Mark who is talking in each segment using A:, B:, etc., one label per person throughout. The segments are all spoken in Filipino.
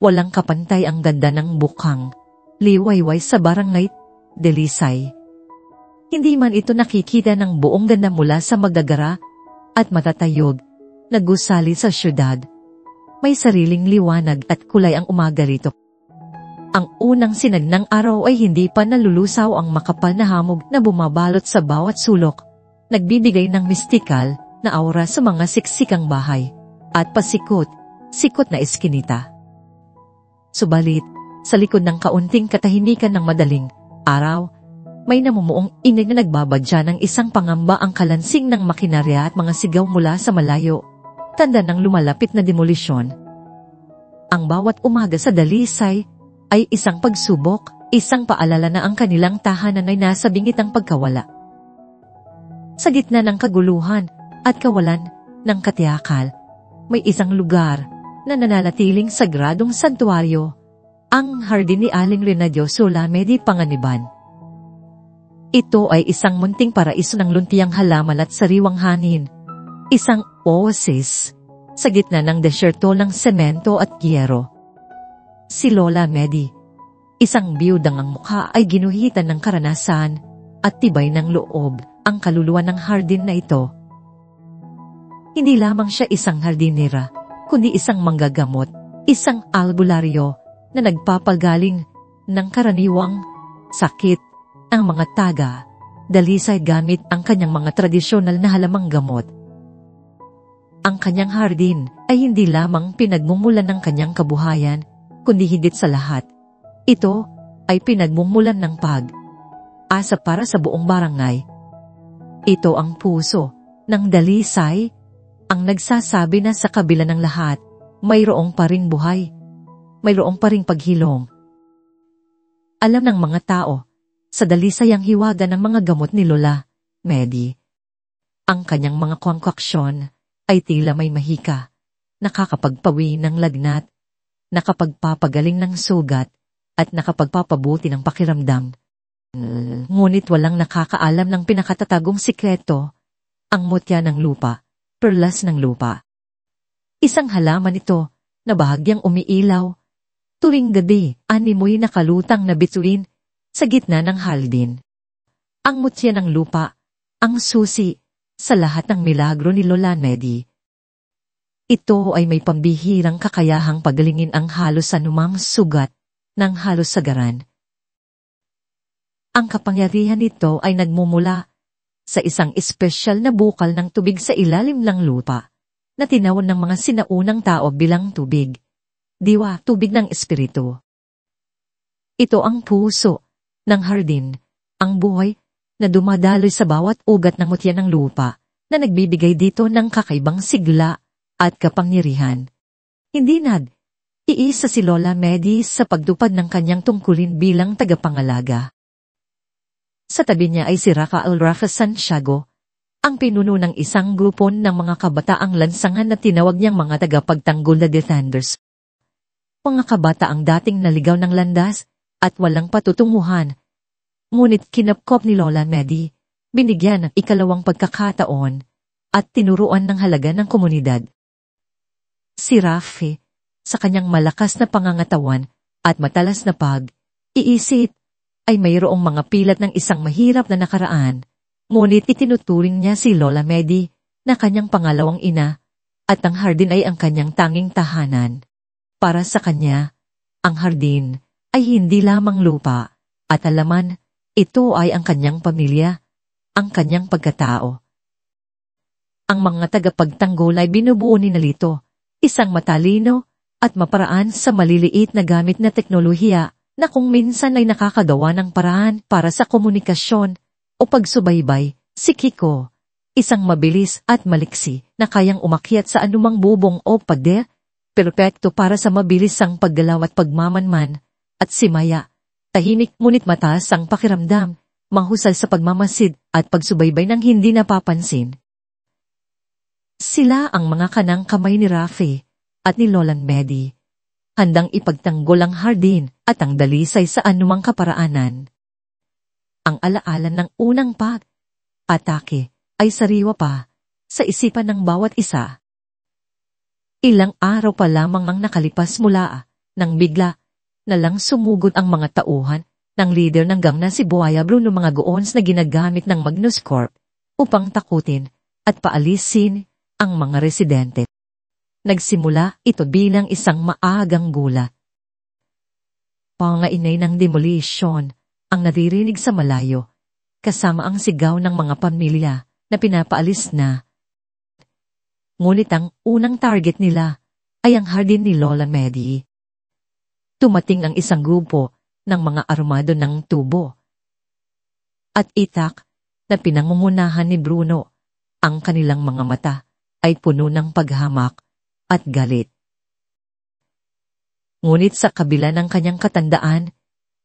A: Walang kapantay ang ganda ng bukang liwayway sa barangay Dalisay. Hindi man ito nakikita ng buong ganda mula sa magagara at matatayog na gusali sa syudad. May sariling liwanag at kulay ang umaga rito. Ang unang sinag ng araw ay hindi pa nalulusaw ang makapal na hamog na bumabalot sa bawat sulok, nagbibigay ng mistikal na aura sa mga siksikang bahay at pasikot-sikot na eskinita. Subalit, sa likod ng kaunting katahimikan ng madaling araw, may namumuong ingay na nagbabadya ng isang pangamba ang kalansing ng makinarya at mga sigaw mula sa malayo, tanda ng lumalapit na demolisyon. Ang bawat umaga sa Dalisay ay isang pagsubok, isang paalala na ang kanilang tahanan ay nasa bingit ng pagkawala. Sa gitna ng kaguluhan at kawalan ng katiyakan, may isang lugar na nananatiling sagradong santuaryo, ang hardin ni Aling Renadio Solamedi Panganiban. Ito ay isang munting paraiso ng luntiang halaman at sariwang hangin, isang oasis sa gitna ng desyerto ng semento at gyero. Si Lola Medi, isang biyudang ang mukha ay ginuhitan ng karanasan at tibay ng loob ang kaluluwa ng hardin na ito. Hindi lamang siya isang hardinera, kundi isang manggagamot, isang albularyo na nagpapagaling ng karaniwang sakit ang mga taga Dalisay gamit ang kanyang mga tradisyonal na halamang gamot. Ang kanyang hardin ay hindi lamang pinagmumulan ng kanyang kabuhayan, kundi higit sa lahat, ito ay pinagmumulan ng pag-asa para sa buong barangay. Ito ang puso ng Dalisay, ang nagsasabi na sa kabila ng lahat, mayroong pa ring buhay, mayroong pa ring paghilom. Alam ng mga tao, sa Dalisay ang hiwaga ng mga gamot ni Lola Medi. Ang kanyang mga konkoksyon ay tila may mahika, nakakapagpawi ng lagnat, nakapagpapagaling ng sugat, at nakapagpapabuti ng pakiramdam. Ngunit walang nakakaalam ng pinakatatagong sikreto, ang mutya ng lupa, perlas ng lupa. Isang halaman ito na bahagyang umiilaw, tuwing gabi, animoy nakalutang na bituin sa gitna ng haldin. Ang mutya ng lupa, ang susi sa lahat ng milagro ni Lola Medi. Ito ay may pambihirang kakayahang pagalingin ang halos anumang sugat ng halos sagaran. Ang kapangyarihan nito ay nagmumula sa isang espesyal na bukal ng tubig sa ilalim ng lupa na tinawag ng mga sinaunang tao bilang tubig, diwa, tubig ng espiritu. Ito ang puso ng hardin, ang buhay na dumadaloy sa bawat ugat ng mutya ng lupa na nagbibigay dito ng kakaibang sigla at kapangyarihan. Hindi iisa si Lola Medi sa pagtupad ng kanyang tungkulin bilang tagapangalaga. Sa tabi niya ay si Rafael Rafa Santiago, ang pinuno ng isang grupo ng mga kabataang lansangan na tinawag niyang mga tagapagtanggol na defenders. Mga kabataang dating naligaw ng landas at walang patutunguhan, ngunit kinapkop ni Lola Medi, binigyan ng ikalawang pagkakataon at tinuruan ng halaga ng komunidad. Si Rafi, sa kanyang malakas na pangangatawan at matalas na pag-iisip, ay mayroong mga pilat ng isang mahirap na nakaraan, ngunit itinuturing niya si Lola Medi na kanyang pangalawang ina at ang hardin ay ang kanyang tanging tahanan. Para sa kanya, ang hardin ay hindi lamang lupa at halaman, ito ay ang kanyang pamilya, ang kanyang pagkatao. Ang mga tagapagtanggol ay binubuo ni Nalito, isang matalino at maparaan sa maliliit na gamit na teknolohiya na kung minsan ay nakakagawa ng paraan para sa komunikasyon o pagsubaybay. Si Kiko, isang mabilis at maliksi na kayang umakyat sa anumang bubong o pader, perpekto para sa mabilisang paggalaw at pagmamanman, at si Maya, tahimik ngunit mataas ang pakiramdam, mahusay sa pagmamasid at pagsubaybay ng hindi napapansin. Sila ang mga kanang kamay ni Rafi at ni Lola Medi, handang ipagtanggol ang hardin at ang Dalisay sa anumang kaparaanan. Ang alaala ng unang pag-atake ay sariwa pa sa isipan ng bawat isa. Ilang araw pa lamang ang nakalipas mula Nang bigla na lang sumugod ang mga tauhan ng leader ng gang na si Buaya Bruno, mga goons na ginagamit ng Magnus Corp upang takutin at paalisin ang mga residente. Nagsimula ito bilang isang maagang gulat. Pangainay ng demolition ang naririnig sa malayo, kasama ang sigaw ng mga pamilya na pinapaalis na. Ngunit ang unang target nila ay ang hardin ni Lola Medi. Tumating ang isang grupo ng mga armado ng tubo at itak na pinangungunahan ni Bruno. Ang kanilang mga mata ay puno ng paghamak at galit. Ngunit sa kabila ng kanyang katandaan,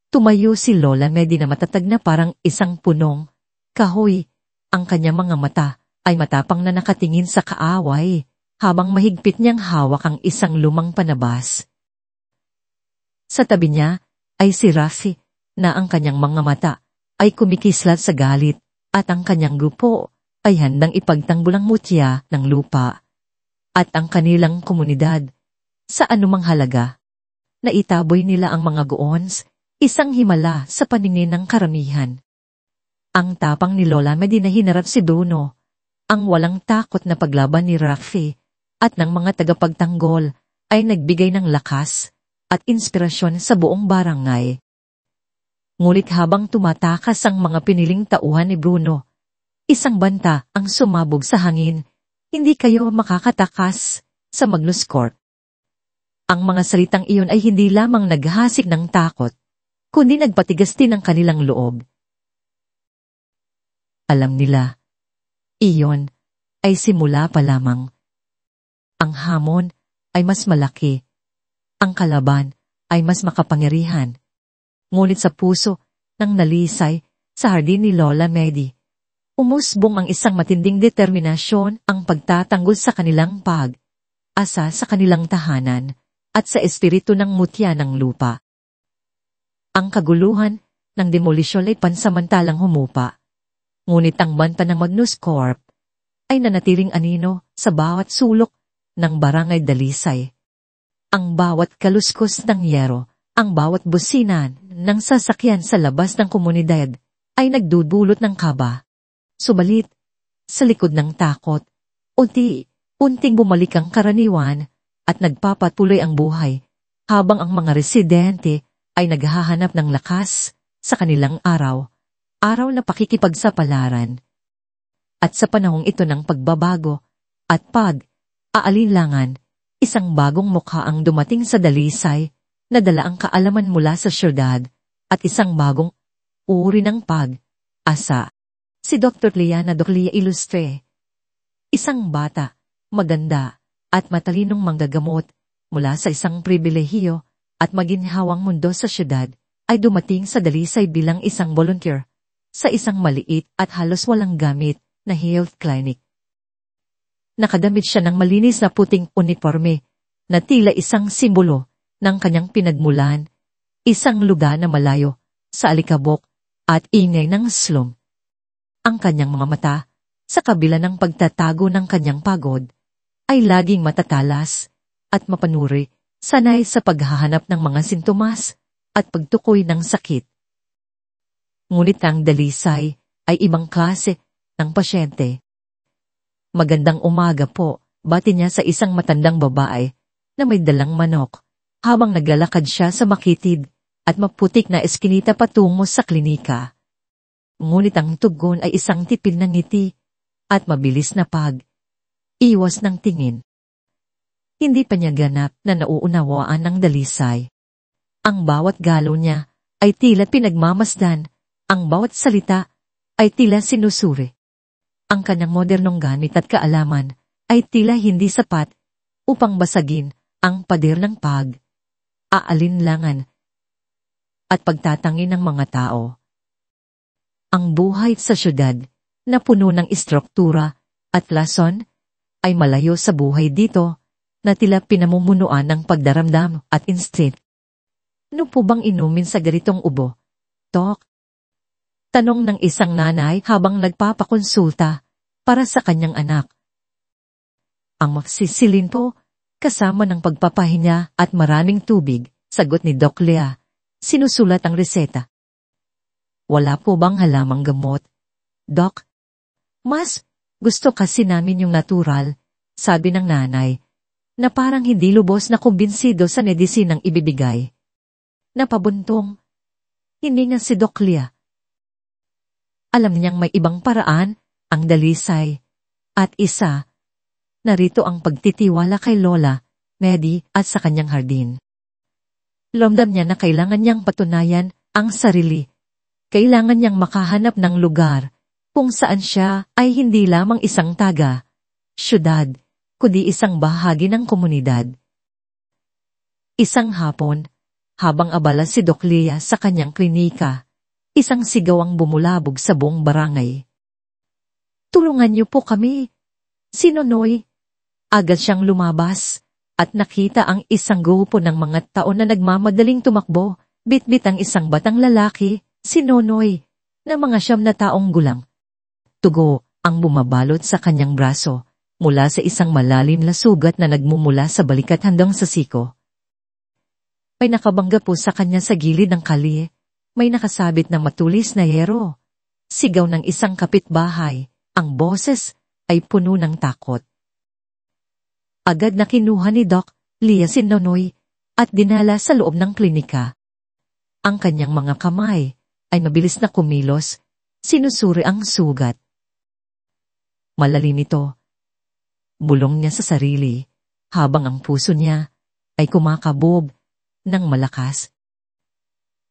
A: tumayo si Lola Medi na matatag na parang isang punong kahoy. Ang kanyang mga mata ay matapang na nakatingin sa kaaway habang mahigpit niyang hawak ang isang lumang panabas. Sa tabi niya ay si Rafi na ang kanyang mga mata ay kumikislat sa galit at ang kanyang grupo ay handang ipagtanggol ang mutya ng lupa at ang kanilang komunidad sa anumang halaga. Naitaboy nila ang mga goons, isang himala sa paningin ng karamihan. Ang tapang ni Lola Medi na hinarap si Bruno, ang walang takot na paglaban ni Rafi at ng mga tagapagtanggol ay nagbigay ng lakas at inspirasyon sa buong barangay. Ngunit habang tumatakas ang mga piniling tauhan ni Bruno, isang banta ang sumabog sa hangin, "Hindi kayo makakatakas sa Magnus Corp." Ang mga salitang iyon ay hindi lamang naghasik ng takot, kundi nagpatigas din ang kanilang loob. Alam nila, iyon ay simula pa lamang. Ang hamon ay mas malaki. Ang kalaban ay mas makapangyarihan. Ngunit sa puso ng nalisay sa hardin ni Lola Medi, umusbong ang isang matinding determinasyon, ang pagtatanggol sa kanilang pag-asa sa kanilang tahanan at sa espiritu ng mutya ng lupa. Ang kaguluhan ng demolisyon ay pansamantalang humupa. Ngunit ang banta ng Magnus Corp ay nanatiling anino sa bawat sulok ng barangay Dalisay. Ang bawat kaluskos ng yero, ang bawat busina ng sasakyan sa labas ng komunidad ay nagdudulot ng kaba. Subalit, sa likod ng takot, unti-unting bumalik ang karaniwan at nagpapatuloy ang buhay habang ang mga residente ay naghahanap ng lakas sa kanilang araw na pakikipagsapalaran. At sa panahong ito ng pagbabago at pag-aalinlangan, isang bagong mukha ang dumating sa Dalisay na dala ang kaalaman mula sa syudad at isang bagong uri ng pag-asa. Si Dr. Liana Doclia Ilustre, isang bata, maganda at matalinong manggagamot mula sa isang pribilehiyo at maginhawang mundo sa syudad, ay dumating sa Dalisay bilang isang volunteer sa isang maliit at halos walang gamit na health clinic. Nakadamit siya ng malinis na puting uniforme na tila isang simbolo ng kanyang pinagmulan, isang lugar na malayo sa alikabok at ingay ng slum. Ang kanyang mga mata, sa kabila ng pagtatago ng kanyang pagod, ay laging matatalas at mapanuri, sanay sa paghahanap ng mga sintomas at pagtukoy ng sakit. Ngunit ang Dalisay ay ibang klase ng pasyente. "Magandang umaga po," bati niya sa isang matandang babae na may dalang manok habang naglalakad siya sa makitid at maputik na eskinita patungo sa klinika. Ngunit ang tugon ay isang tipid na ngiti at mabilis na pag-iwas ng tingin. Hindi pa niya ganap na nauunawaan ng Dalisay. Ang bawat galaw niya ay tila pinagmamasdan, ang bawat salita ay tila sinusuri. Ang kanyang modernong gamit at kaalaman ay tila hindi sapat upang basagin ang pader ng pag-aalinlangan at pagtatangi ng mga tao. Ang buhay sa syudad na puno ng istruktura at lason ay malayo sa buhay dito na tila pinamumunuan ng pagdaramdam at instinct. "Ano po bang inumin sa ganitong ubo, Tok?" Tanong ng isang nanay habang nagpapakonsulta para sa kanyang anak. "Ang maksisilin po, kasama ng pagpapahinga at maraming tubig," Sagot ni Doc Lea. Sinusulat ang reseta. Wala po bang halamang gamot? Doc, mas gusto kasi namin yung natural, sabi ng nanay, na parang hindi lubos na kumbinsido sa medisinang ibibigay. Napabuntong. Hindi nga si Doc Lea. Alam niyang may ibang paraan, ang dalisay. At isa, narito ang pagtitiwala kay Lola, Medi at sa kanyang hardin. Lomdam niya na kailangan niyang patunayan ang sarili. Kailangan niyang makahanap ng lugar kung saan siya ay hindi lamang isang taga, syudad, kundi isang bahagi ng komunidad. Isang hapon, habang abala si Doc Lea sa kanyang klinika, isang sigaw ang bumulabog sa buong barangay. Tulungan niyo po kami. Si Nonoy. Agad siyang lumabas at nakita ang isang grupo ng mga tao na nagmamadaling tumakbo, bitbit ang isang batang lalaki, si Nonoy, na mga 9 na taong gulang. Tugo ang bumabalot sa kanyang braso, mula sa isang malalim na sugat na nagmumula sa balikat hanggang sa siko. May nakabangga po sa kanya sa gilid ng kalye, may nakasabit ng matulis na yero. Sigaw ng isang kapitbahay, ang boses ay puno ng takot. Agad na kinuha ni Doc Lea si Nonoy at dinala sa loob ng klinika. Ang kanyang mga kamay ay mabilis na kumilos, sinusuri ang sugat. Malalim ito. Bulong niya sa sarili, habang ang puso niya ay kumakabob ng malakas.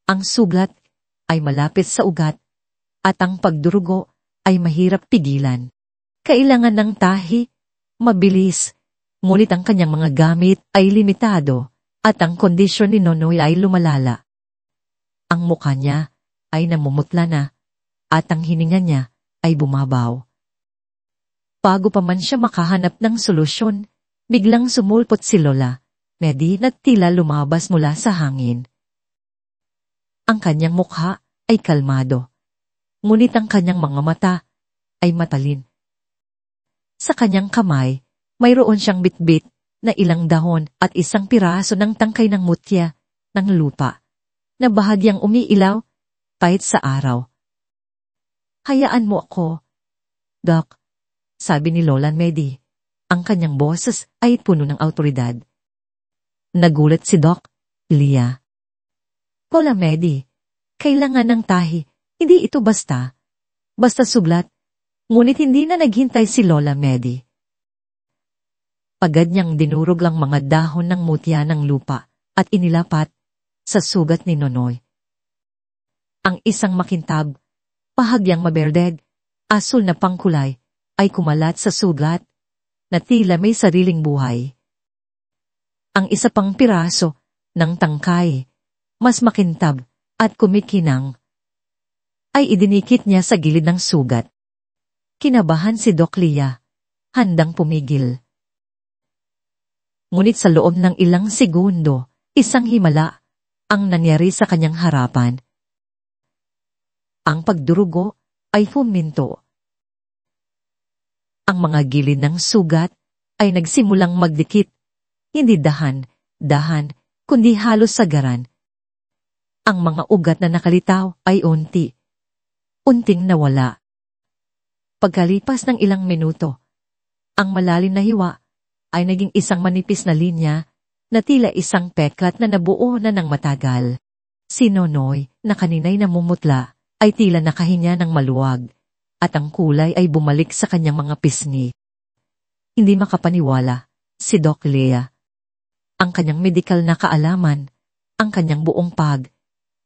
A: Ang sugat ay malapit sa ugat at ang pagdurugo ay mahirap pigilan. Kailangan ng tahi, mabilis, ngunit ang kanyang mga gamit ay limitado at ang kondisyon ni Nonoy ay lumalala. Ang mukha niya ay namumutla na at ang hininga niya ay bumabaw. Bago pa man siya makahanap ng solusyon, biglang sumulpot si Lola, Medi na tila lumabas mula sa hangin. Ang kanyang mukha ay kalmado, ngunit ang kanyang mga mata ay matalin. Sa kanyang kamay, mayroon siyang bitbit na ilang dahon at isang piraso ng tangkay ng mutya ng lupa, na bahagyang umiilaw kahit sa araw. Hayaan mo ako, Doc, sabi ni Lola Medi. Ang kanyang boses ay puno ng awtoridad. Nagulat si Doc Lea. Lola Medi, kailangan ng tahi, hindi ito basta. Basta suglat, ngunit hindi na naghintay si Lola Medi. Agad niyang dinurog lang mga dahon ng mutya ng lupa at inilapat sa sugat ni Nonoy. Ang isang makintab, pahagyang maberdeg, asul na pangkulay, ay kumalat sa sugat na tila may sariling buhay. Ang isa pang piraso ng tangkay, mas makintab at kumikinang, ay idinikit niya sa gilid ng sugat. Kinabahan si Doc Lea, handang pumigil. Ngunit sa loob ng ilang segundo, isang himala ang nangyari sa kanyang harapan. Ang pagdurugo ay huminto. Ang mga gilid ng sugat ay nagsimulang magdikit, hindi dahan, kundi halos sagaran. Ang mga ugat na nakalitaw ay unting nawala. Pagkalipas ng ilang minuto, ang malalim na hiwa ay naging isang manipis na linya na tila isang peklat na nabuo na ng matagal. Si Nonoy, na kanina'y namumutla, ay tila nakahinya ng maluwag, at ang kulay ay bumalik sa kanyang mga pisngi. Hindi makapaniwala, si Doc Lea. Ang kanyang medikal na kaalaman, ang kanyang buong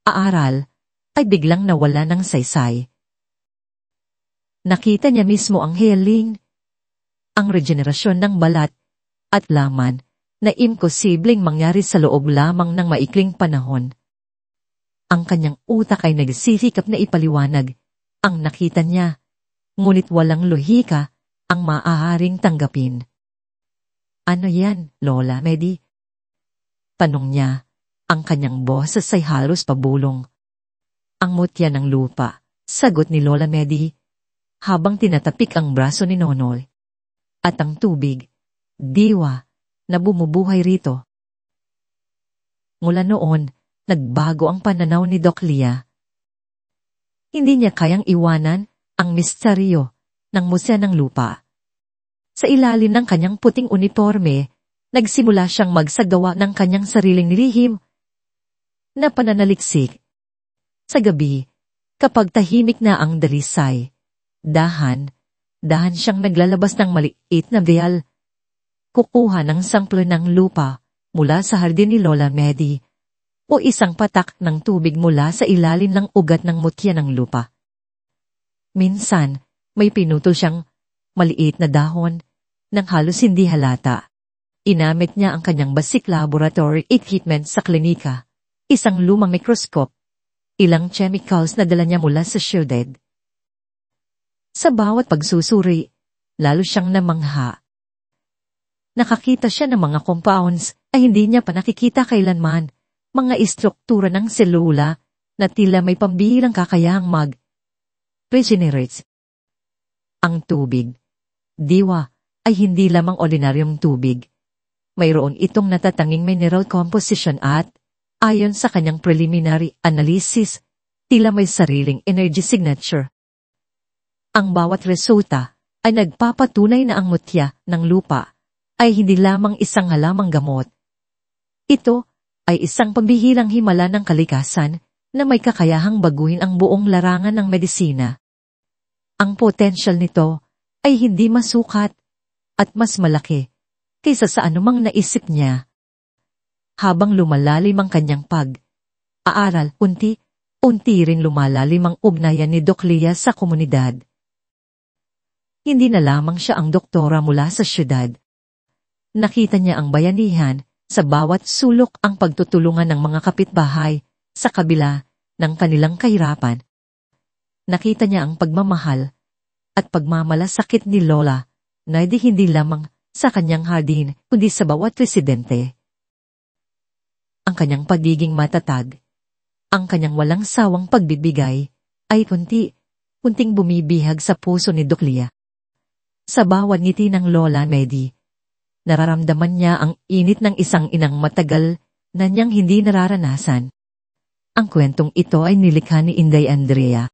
A: aaral, ay biglang nawala ng saysay. Nakita niya mismo ang healing, ang regenerasyon ng balat, at laman na imposibleng mangyari sa loob lamang ng maikling panahon. Ang kanyang utak ay nagsisikap na ipaliwanag ang nakita niya, ngunit walang lohika ang maaaring tanggapin. Ano yan, Lola Medi? Tanong niya, ang kanyang boses ay halos pabulong. Ang mutya ng lupa, sagot ni Lola Medi, habang tinatapik ang braso ni Nonoy. At ang tubig, diwa, na bumubuhay rito. Mula noon, nagbago ang pananaw ni Doc Lia. Hindi niya kayang iwanan ang misteryo ng musya ng lupa. Sa ilalim ng kanyang puting uniforme, nagsimula siyang magsagawa ng kanyang sariling lihim na pananaliksik. Sa gabi, kapag tahimik na ang dalisay, dahan siyang naglalabas ng maliit na vial, kukuha ng samplo ng lupa mula sa hardin ni Lola Medi o isang patak ng tubig mula sa ilalim ng ugat ng mutya ng lupa. Minsan, may pinutol siyang maliit na dahon nang halos hindi halata. Inamit niya ang kanyang basic laboratory equipment sa klinika, isang lumang mikroskop, ilang chemicals na dala niya mula sa syudad. Sa bawat pagsusuri, lalo siyang namangha. Nakakita siya ng mga compounds ay hindi niya pa nakikita kailanman, mga istruktura ng selula na tila may pambihirang kakayahang mag-regenerate. Ang tubig, diwa, ay hindi lamang ordinaryong tubig. Mayroon itong natatanging mineral composition at, ayon sa kanyang preliminary analysis, tila may sariling energy signature. Ang bawat resulta ay nagpapatunay na ang mutya ng lupa ay hindi lamang isang halamang gamot. Ito ay isang pambihirang himala ng kalikasan na may kakayahang baguhin ang buong larangan ng medisina. Ang potential nito ay hindi masukat at mas malaki kaysa sa anumang naisip niya. Habang lumalalim ang kanyang pag-aaral, unti rin lumalalim ang ugnayan ni Doc Lia sa komunidad. Hindi na lamang siya ang doktora mula sa syudad. Nakita niya ang bayanihan sa bawat sulok, ang pagtutulungan ng mga kapitbahay sa kabila ng kanilang kahirapan. Nakita niya ang pagmamahal at pagmamalasakit ni Lola na hindi lamang sa kanyang hardin kundi sa bawat residente. Ang kanyang pagiging matatag, ang kanyang walang sawang pagbibigay ay unting bumibihag sa puso ni Doc Lia. Sa bawat ngiti ng Lola Medi, nararamdaman niya ang init ng isang inang matagal na niyang hindi nararanasan. Ang kwentong ito ay nilikha ni Inday Andrea.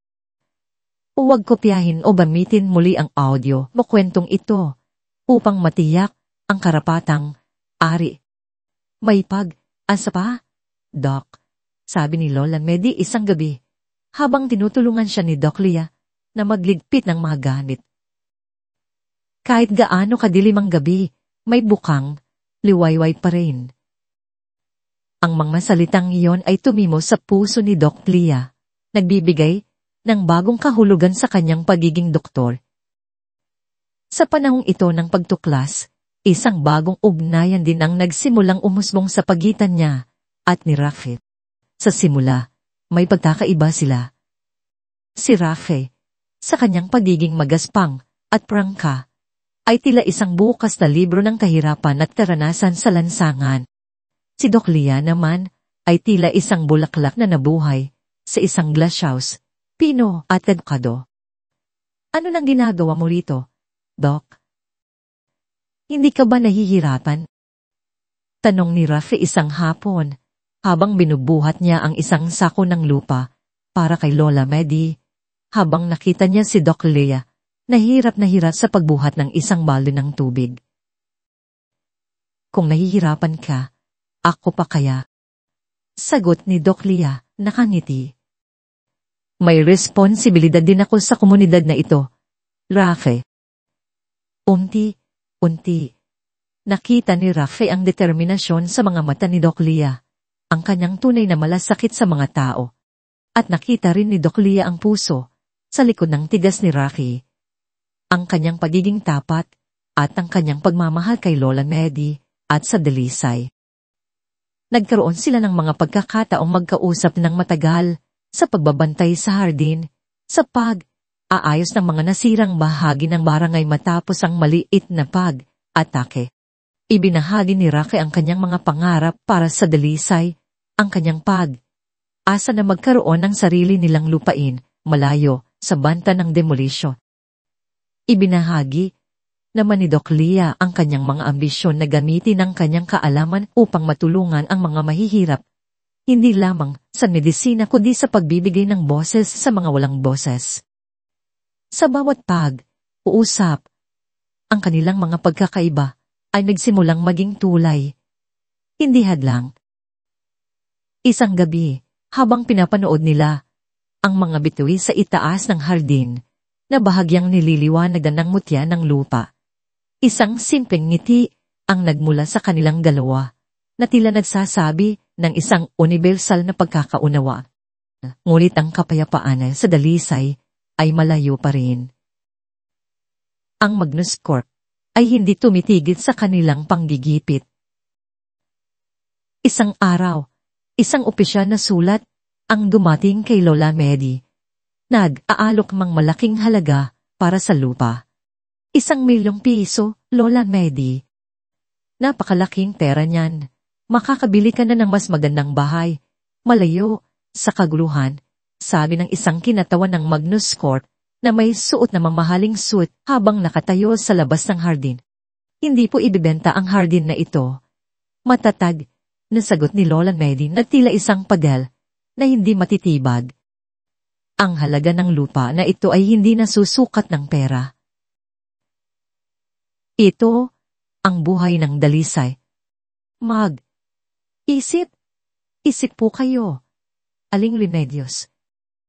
A: Huwag kopyahin o gamitin muli ang audio o kwentong ito upang matiyak ang karapatang ari. May pag-asa pa, Doc, sabi ni Lola Medi isang gabi, habang tinutulungan siya ni Doc Lia na magligpit ng mga gamit. Kahit gaano kadilim ang gabi, may bukang, liwayway pa rin. Ang mga salitang iyon ay tumimo sa puso ni Doc Lia, nagbibigay ng bagong kahulugan sa kanyang pagiging doktor. Sa panahong ito ng pagtuklas, isang bagong ugnayan din ang nagsimulang umusbong sa pagitan niya at ni Rafe. Sa simula, may pagkakaiba sila. Si Rafe, sa kanyang pagiging magaspang at prangka, ay tila isang bukas na libro ng kahirapan at karanasan sa lansangan. Si Doc Lia naman ay tila isang bulaklak na nabuhay sa isang glasshouse, pino at edukado. Ano nang ginagawa mo rito, Doc? Hindi ka ba nahihirapan? Tanong ni Rafe isang hapon, habang binubuhat niya ang isang sako ng lupa para kay Lola Medi, habang nakita niya si Doc Lia na hirap sa pagbuhat ng isang balde ng tubig. Kung nahihirapan ka, ako pa kaya? Sagot ni Doc Lia, nakangiti. May responsibilidad din ako sa komunidad na ito, Rafe. Unti, nakita ni Rafe ang determinasyon sa mga mata ni Doc Lia, ang kanyang tunay na malasakit sa mga tao. At nakita rin ni Doc Lia ang puso sa likod ng tigas ni Rafe. Ang kanyang pagiging tapat at ang kanyang pagmamahal kay Lola Medi at sa Delisay. Nagkaroon sila ng mga pagkakataong magkausap ng matagal sa pagbabantay sa hardin, sa pag-aayos ng mga nasirang bahagi ng barangay matapos ang maliit na pag-atake. Ibinahagi ni Rafe ang kanyang mga pangarap para sa Delisay, ang kanyang pag-asa na magkaroon ng sarili nilang lupain malayo sa banta ng demolisyon. Ibinahagi naman ni Doc Lia ang kanyang mga ambisyon na gamitin ang kanyang kaalaman upang matulungan ang mga mahihirap hindi lamang sa medisina kundi sa pagbibigay ng boses sa mga walang boses. Sa bawat pag-uusap, ang kanilang mga pagkakaiba ay nagsimulang maging tulay, hindi hadlang. Isang gabi, habang pinapanood nila ang mga bituin sa itaas ng hardin, na bahagyang nililiwanagan ng mutya ng lupa, isang simpleng ngiti ang nagmula sa kanilang dalawa, na tila nagsasabi ng isang universal na pagkakaunawa. Ngunit ang kapayapaan sa dalisay ay malayo pa rin. Ang Magnus Corp ay hindi tumitigil sa kanilang panggigipit. Isang araw, isang opisyal na sulat ang dumating kay Lola Medi. Nag-aalok mang malaking halaga para sa lupa. 1,000,000 piso, Lola Medi. Napakalaking pera niyan. Makakabili ka na ng mas magandang bahay, malayo, sa kaguluhan, sabi ng isang kinatawan ng Magnus Corp na may suot na mamahaling suit habang nakatayo sa labas ng hardin. Hindi po ibibenta ang hardin na ito. Matatag na sagot ni Lola Medi na tila isang padel na hindi matitibag. Ang halaga ng lupa na ito ay hindi nasusukat ng pera. Ito ang buhay ng dalisay. Isip po kayo. Aling Remedios.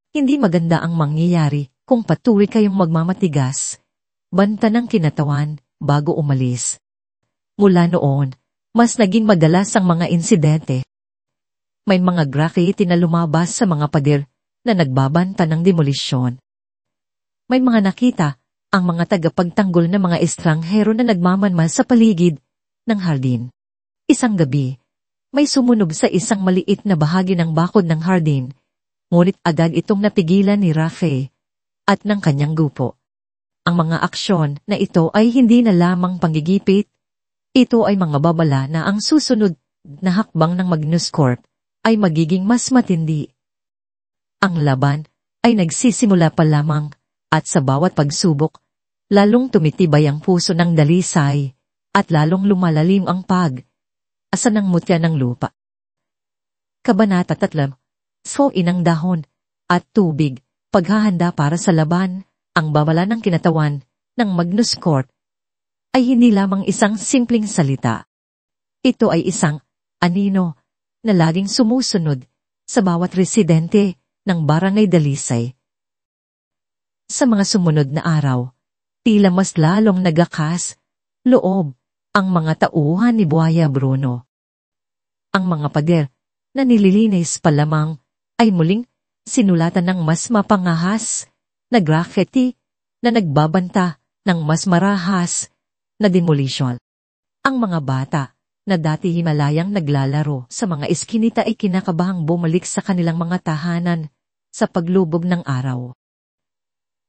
A: Hindi maganda ang mangyayari kung patuloy kayong magmamatigas. Banta ng kinatawan bago umalis. Mula noon, mas naging madalas ang mga insidente. May mga graffiti na lumabas sa mga pader na nagbabanta ng demolisyon. May mga nakita ang mga tagapagtanggol na mga estranghero na nagmamanmal sa paligid ng hardin. Isang gabi, may sumunog sa isang maliit na bahagi ng bakod ng hardin, ngunit agad itong napigilan ni Rafe at ng kanyang grupo. Ang mga aksyon na ito ay hindi na lamang panggigipit, ito ay mga babala na ang susunod na hakbang ng Magnus Corp ay magiging mas matindi. Ang laban ay nagsisimula pa lamang at sa bawat pagsubok, lalong tumitibay ang puso ng dalisay at lalong lumalalim ang asa ng mutya ng lupa. Kabanata 3. Inang dahon at tubig, paghahanda para sa laban, ang babala ng kinatawan ng Magnus Corp ay hindi lamang isang simpleng salita. Ito ay isang anino na laging sumusunod sa bawat residente ng Barangay Dalisay. Sa mga sumunod na araw, tila mas lalong nagakas loob ang mga tauhan ni Buhaya Bruno. Ang mga pader na nililinis pa lamang ay muling sinulatan ng mas mapangahas na graffiti na nagbabanta ng mas marahas na demolition. Ang mga bata na dati himalayang naglalaro sa mga eskinita ay kinakabahang bumalik sa kanilang mga tahanan sa paglubog ng araw.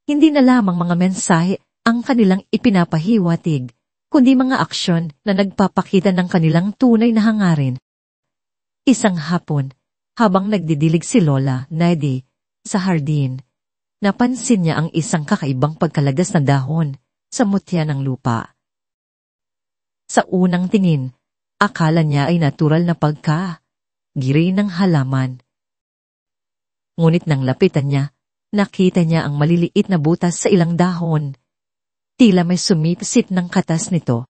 A: Hindi na lamang mga mensahe ang kanilang ipinapahiwatig, kundi mga aksyon na nagpapakita ng kanilang tunay na hangarin. Isang hapon, habang nagdidilig si Lola Nedi sa hardin, napansin niya ang isang kakaibang pagkalagas na dahon sa mutya ng lupa. Sa unang tingin, akala niya ay natural na pagka-giri ng halaman. Ngunit nang lapitan niya, nakita niya ang maliliit na butas sa ilang dahon. Tila may sumipsip ng katas nito.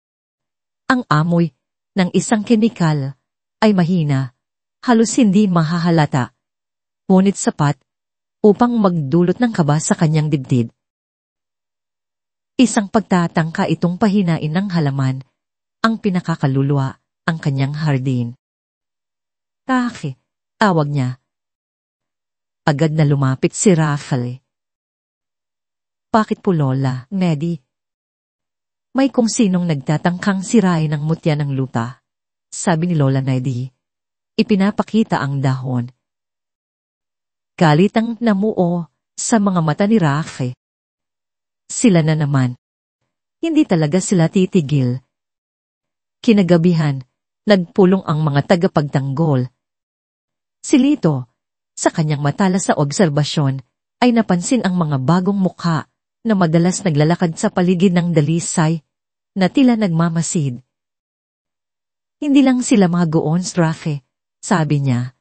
A: Ang amoy ng isang kemikal ay mahina, halos hindi mahahalata, ngunit sapat upang magdulot ng kaba sa kanyang dibdib. Isang pagtatangka itong pahinain ng halaman, ang pinakakaluluwa, ang kanyang hardin. Taki, tawag niya. Agad na lumapit si Rafael. Bakit po Lola, Medi? May kung sinong nagtatangkang sirain ng mutya ng lupa, sabi ni Lola Nedi. Ipinapakita ang dahon. Galit ang namuo sa mga mata ni Rafe. Sila na naman. Hindi talaga sila titigil. Kinagabihan, nagpulong ang mga tagapagtanggol. Si Lito, sa kanyang matalas sa obserbasyon, ay napansin ang mga bagong mukha na madalas naglalakad sa paligid ng dalisay na tila nagmamasid. Hindi lang sila mga goons, Rafe, sabi niya.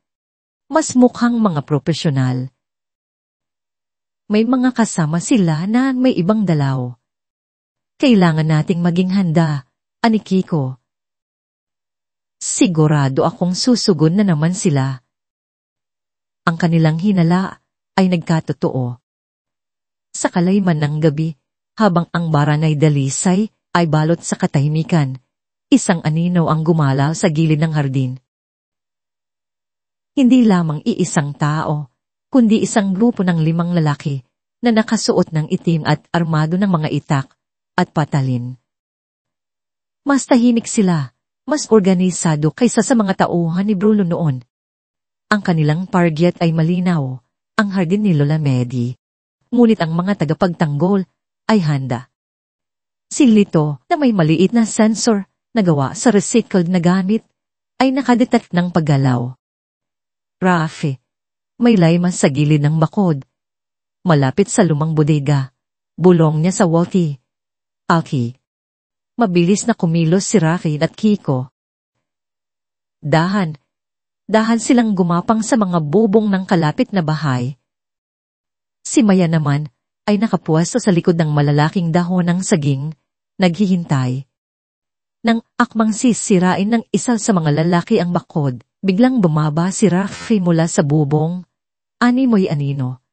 A: mas mukhang mga profesional. May mga kasama sila na may ibang dalaw. Kailangan nating maging handa, ani Kiko. Sigurado akong susugon na naman sila. Ang kanilang hinala ay nagkatotoo. Sa kalayman ng gabi, habang ang Baranay Dalisay ay balot sa katahimikan, isang anino ang gumalaw sa gilid ng hardin. Hindi lamang iisang tao, kundi isang grupo ng 5 lalaki na nakasuot ng itim at armado ng mga itak at patalin. Mas tahimik sila, mas organisado kaysa sa mga tauhan ni Bruno noon. Ang kanilang target ay malinaw, ang hardin ni Lola Medi. Ngunit ang mga tagapagtanggol ay handa. Si Lito, na may maliit na sensor na gawa sa recycled na gamit, ay nakadetect ng paggalaw. Rafi, may layman sa gilid ng bakod. Malapit sa lumang bodega, bulong niya sa walkie. Aki. Mabilis na kumilos si Rafi at Kiko. Dahan silang gumapang sa mga bubong ng kalapit na bahay. Si Maya naman ay nakapuwesto sa likod ng malalaking dahon ng saging, naghihintay. Nang akmang sisirain ng isa sa mga lalaki ang bakod, biglang bumaba si Rafi mula sa bubong. Animoy anino.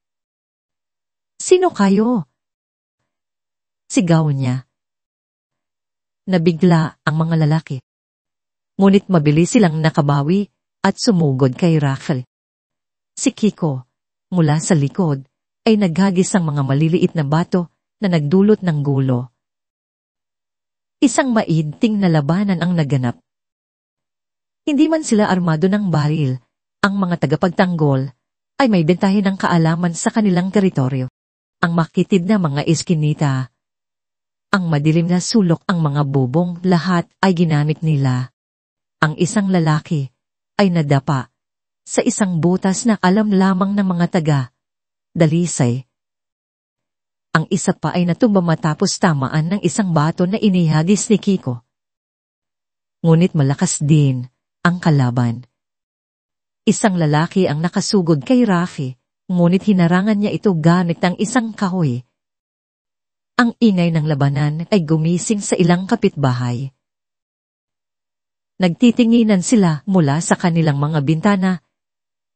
A: Sino kayo? Sigaw niya. Nabigla ang mga lalaki. Ngunit mabilis silang nakabawi at sumugod kay Rafi. Si Kiko, mula sa likod, ay naghagis ang mga maliliit na bato na nagdulot ng gulo. Isang maidting na labanan ang naganap. Hindi man sila armado ng baril, ang mga tagapagtanggol ay may bentahe ng kaalaman sa kanilang teritoryo. Ang makitid na mga iskinita, ang madilim na sulok, ang mga bubong, lahat ay ginamit nila. Ang isang lalaki ay nadapa sa isang butas na alam lamang ng mga taga-Dalisay. Ang isa pa ay natumba matapos tamaan ng isang bato na inihagis ni Kiko. Ngunit malakas din ang kalaban. Isang lalaki ang nakasugod kay Rafi, ngunit hinarangan niya ito gamit ang isang kahoy. Ang ingay ng labanan ay gumising sa ilang kapitbahay. Nagtitinginan sila mula sa kanilang mga bintana.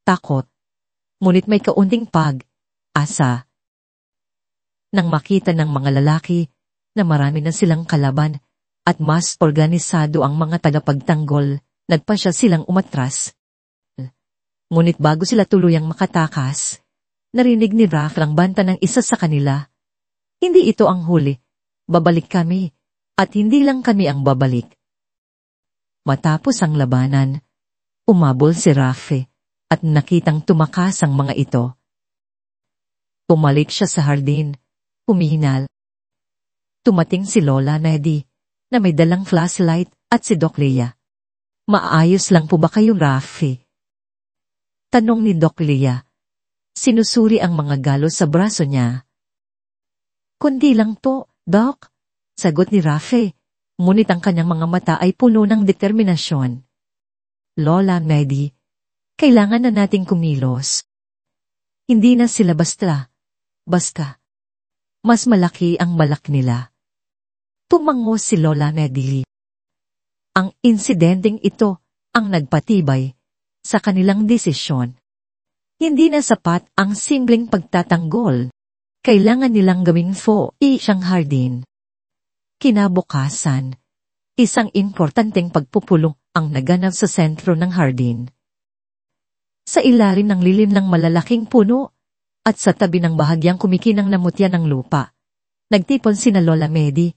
A: Takot. Ngunit may kaunting pag-asa. Nang makita ng mga lalaki na marami na silang kalaban at mas organisado ang mga tagapagtanggol, nagpasya silang umatras. Ngunit bago sila tuluyang makatakas, narinig ni Raf ang banta ng isa sa kanila. Hindi ito ang huli. Babalik kami, at hindi lang kami ang babalik. Matapos ang labanan, umabol si Rafi at nakitang tumakas ang mga ito. Pumalik siya sa hardin, humihinal. Tumating si Lola Medi na may dalang flashlight at si Doc Lea. Maayos lang po ba kayo, Rafi? Tanong ni Doc Lea. Sinusuri ang mga galos sa braso niya. Kundi lang to, Doc, sagot ni Rafi. Ngunit ang kanyang mga mata ay puno ng determinasyon. Lola Medi, kailangan na nating kumilos. Hindi na sila basta. Mas malaki ang balak nila. Tumango si Lola Medi. Ang insidenteng ito ang nagpatibay sa kanilang desisyon. Hindi na sapat ang simpleng pagtatanggol. Kailangan nilang gawing isang hardin. Kinabukasan, isang importanteng pagpupulong ang naganap sa sentro ng hardin. Sa ilalim ng lilim ng malalaking puno at sa tabi ng bahagyang kumikinang na mutya ng lupa, nagtipon sina Lola Medi,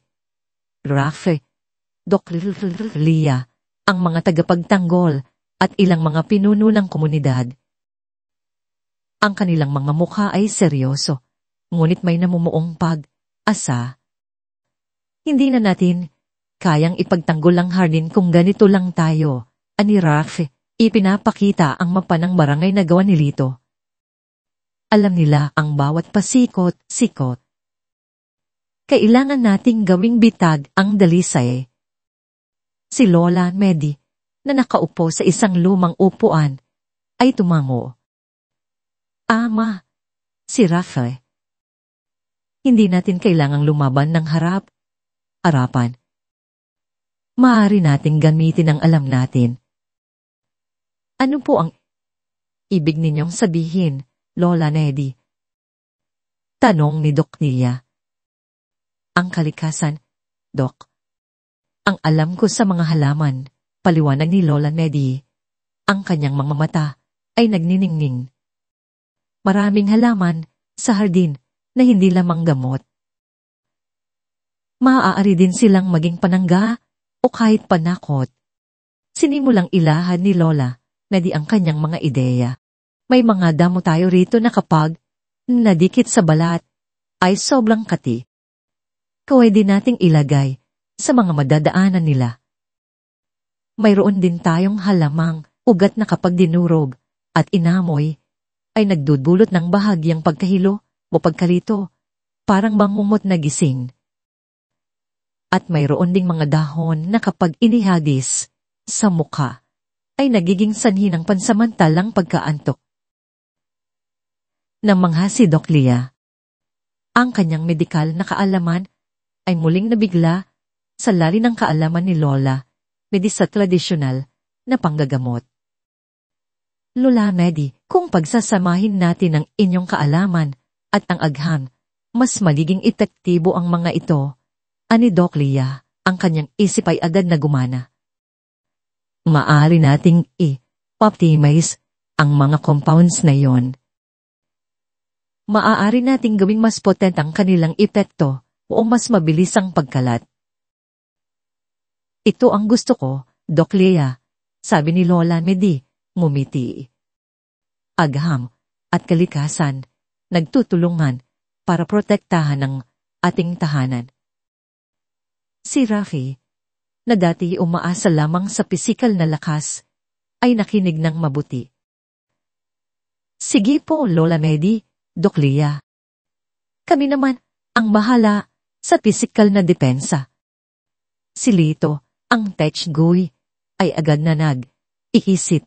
A: Rafi, Doc Lea, ang mga tagapagtanggol at ilang mga pinuno ng komunidad. Ang kanilang mga mukha ay seryoso, ngunit may namumuong pag-asa. Hindi na natin kayang ipagtanggol ang hardin kung ganito lang tayo, ani Rafi, ipinapakita ang mapa ng barangay na gawa ni Lito. Alam nila ang bawat pasikot-sikot. Kailangan nating gawing bitag ang Dalisay. Si Lola Medi, na nakaupo sa isang lumang upuan, ay tumango. Ama, si Rafael. Hindi natin kailangang lumaban ng harap-harapan. Maaari nating gamitin ang alam natin. Ano po ang ibig ninyong sabihin, Lola Nedy? Tanong ni Doc Nia. Ang kalikasan, Doc. Ang alam ko sa mga halaman, paliwanag ni Lola Nedy. Ang kanyang mga mata ay nagniningning. Maraming halaman sa hardin na hindi lamang gamot. Maaari din silang maging panangga o kahit panakot. Sinimulang ilahan ni Lola Nedy ang kanyang mga ideya. May mga damo tayo rito na kapag nadikit sa balat ay sobrang kati. Pwede nating ilagay sa mga madadaanan nila. Mayroon din tayong halamang ugat na kapag dinurog at inamoy ay nagdudulot ng bahagyang pagkahilo o pagkalito, parang bangungot na gising. At mayroon ding mga dahon na kapag inihagis sa mukha ay nagiging sanhi ng pansamantalang pagkaantok. Namangha si Doc Lia. Ang kanyang medikal na kaalaman ay muling nabigla sa lalim ng kaalaman ni Lola Nedy sa tradisyonal na panggagamot. Lola Nedy, kung pagsasamahin natin ang inyong kaalaman at ang agham, mas magiging epektibo ang mga ito, ani Doc Lia, ang kanyang isip ay agad na gumana. Maaari nating i-optimize ang mga compounds na yon. Maaari nating gawing mas potent ang kanilang epekto o mas mabilis ang pagkalat. Ito ang gusto ko, Doc Lia, sabi ni Lola Nedy, ngumiti. Agham at kalikasan, nagtutulungan para protektahan ang ating tahanan. Si Rafi, na dati umaasa lamang sa pisikal na lakas, ay nakinig ng mabuti. Sige po, Lola Nedy, Doc Lia. Kami naman ang bahala sa pisikal na depensa. Si Lito, ang techguy, ay agad na nag-iisip.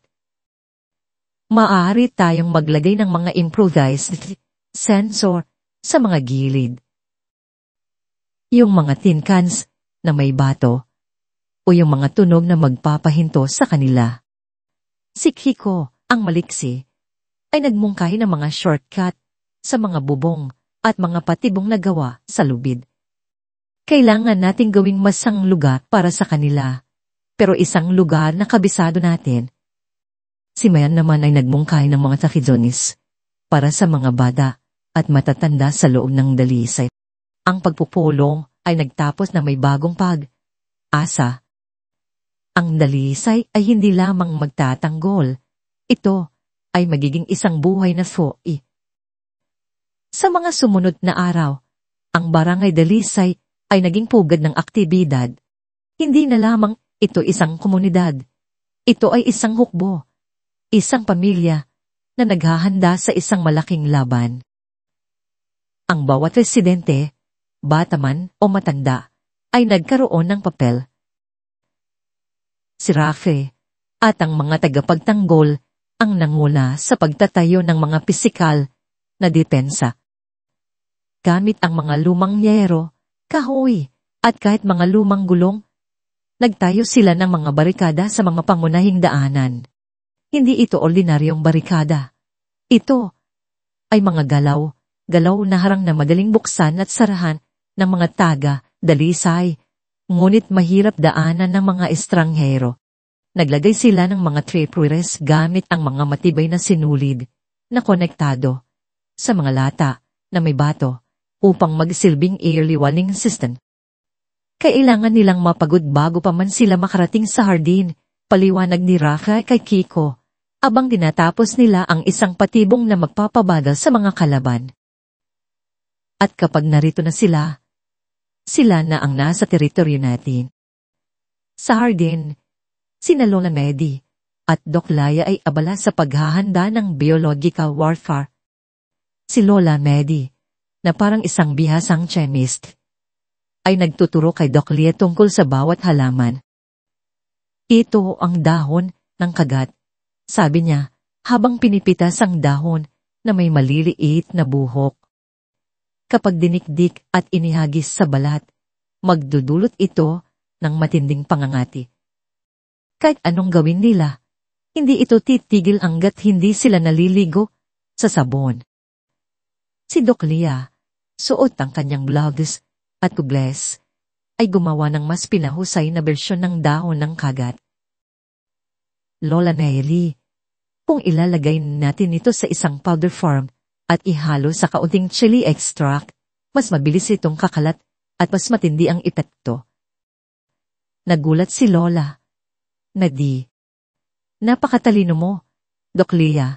A: Maaari tayong maglagay ng mga improvised sensor sa mga gilid. Yung mga tin cans na may bato o yung mga tunog na magpapahinto sa kanila. Si Kiko, ang maliksi, ay nagmungkahi ng mga shortcut sa mga bubong at mga patibong na gawa sa lubid. Kailangan nating gawing masang lugar para sa kanila, pero isang lugar na kabisado natin. Si Mayan naman ay nagmungkahi ng mga takizonis para sa mga bata at matatanda sa loob ng dalisay. Ang pagpupulong ay nagtapos na may bagong pag-asa. Ang dalisay ay hindi lamang magtatanggol. Ito ay magiging isang buhay na foi. Sa mga sumunod na araw, ang Barangay Dalisay ay naging pugad ng aktibidad. Hindi na lamang ito isang komunidad. Ito ay isang hukbo, isang pamilya na naghahanda sa isang malaking laban. Ang bawat residente, bata man o matanda, ay nagkaroon ng papel. Si Rafe at ang mga tagapagtanggol ang nanguna sa pagtatayo ng mga pisikal na depensa. Gamit ang mga lumang yero, kahoy, at kahit mga lumang gulong, nagtayo sila ng mga barikada sa mga pangunahing daanan. Hindi ito ordinaryong barikada. Ito ay mga galaw na harang na madaling buksan at sarahan ng mga taga-dalisay, ngunit mahirap daanan ng mga estranghero. Naglagay sila ng mga tripwires gamit ang mga matibay na sinulid na konektado sa mga lata na may bato upang magsilbing early warning system. Kailangan nilang mapagod bago pa man sila makarating sa hardin, paliwanag ni Rafa kay Kiko, abang dinatapos nila ang isang patibong na magpapabagal sa mga kalaban. At kapag narito na sila na ang nasa teritoryo natin. Sa hardin, sina Lola Nedy at Doc Lia ay abala sa paghahanda ng biological warfare. Si Lola Nedy, na parang isang bihasang chemist, ay nagtuturo kay Doc Lia tungkol sa bawat halaman. Ito ang dahon ng kagat, sabi niya, habang pinipitas ang dahon na may maliliit na buhok. Kapag dinikdik at inihagis sa balat, magdudulot ito ng matinding pangangati. Kahit anong gawin nila, hindi ito titigil hanggat hindi sila naliligo sa sabon. Si Doc Lia, suot ang kanyang blouse at kubles, ay gumawa ng mas pinahusay na bersyon ng dahon ng kagat. Lola Nelly, kung ilalagay natin ito sa isang powder form at ihalo sa kaunting chili extract, mas mabilis itong kakalat at mas matindi ang epekto. Nagulat si Lola. Nadi, napakatalino mo, Doc Lia.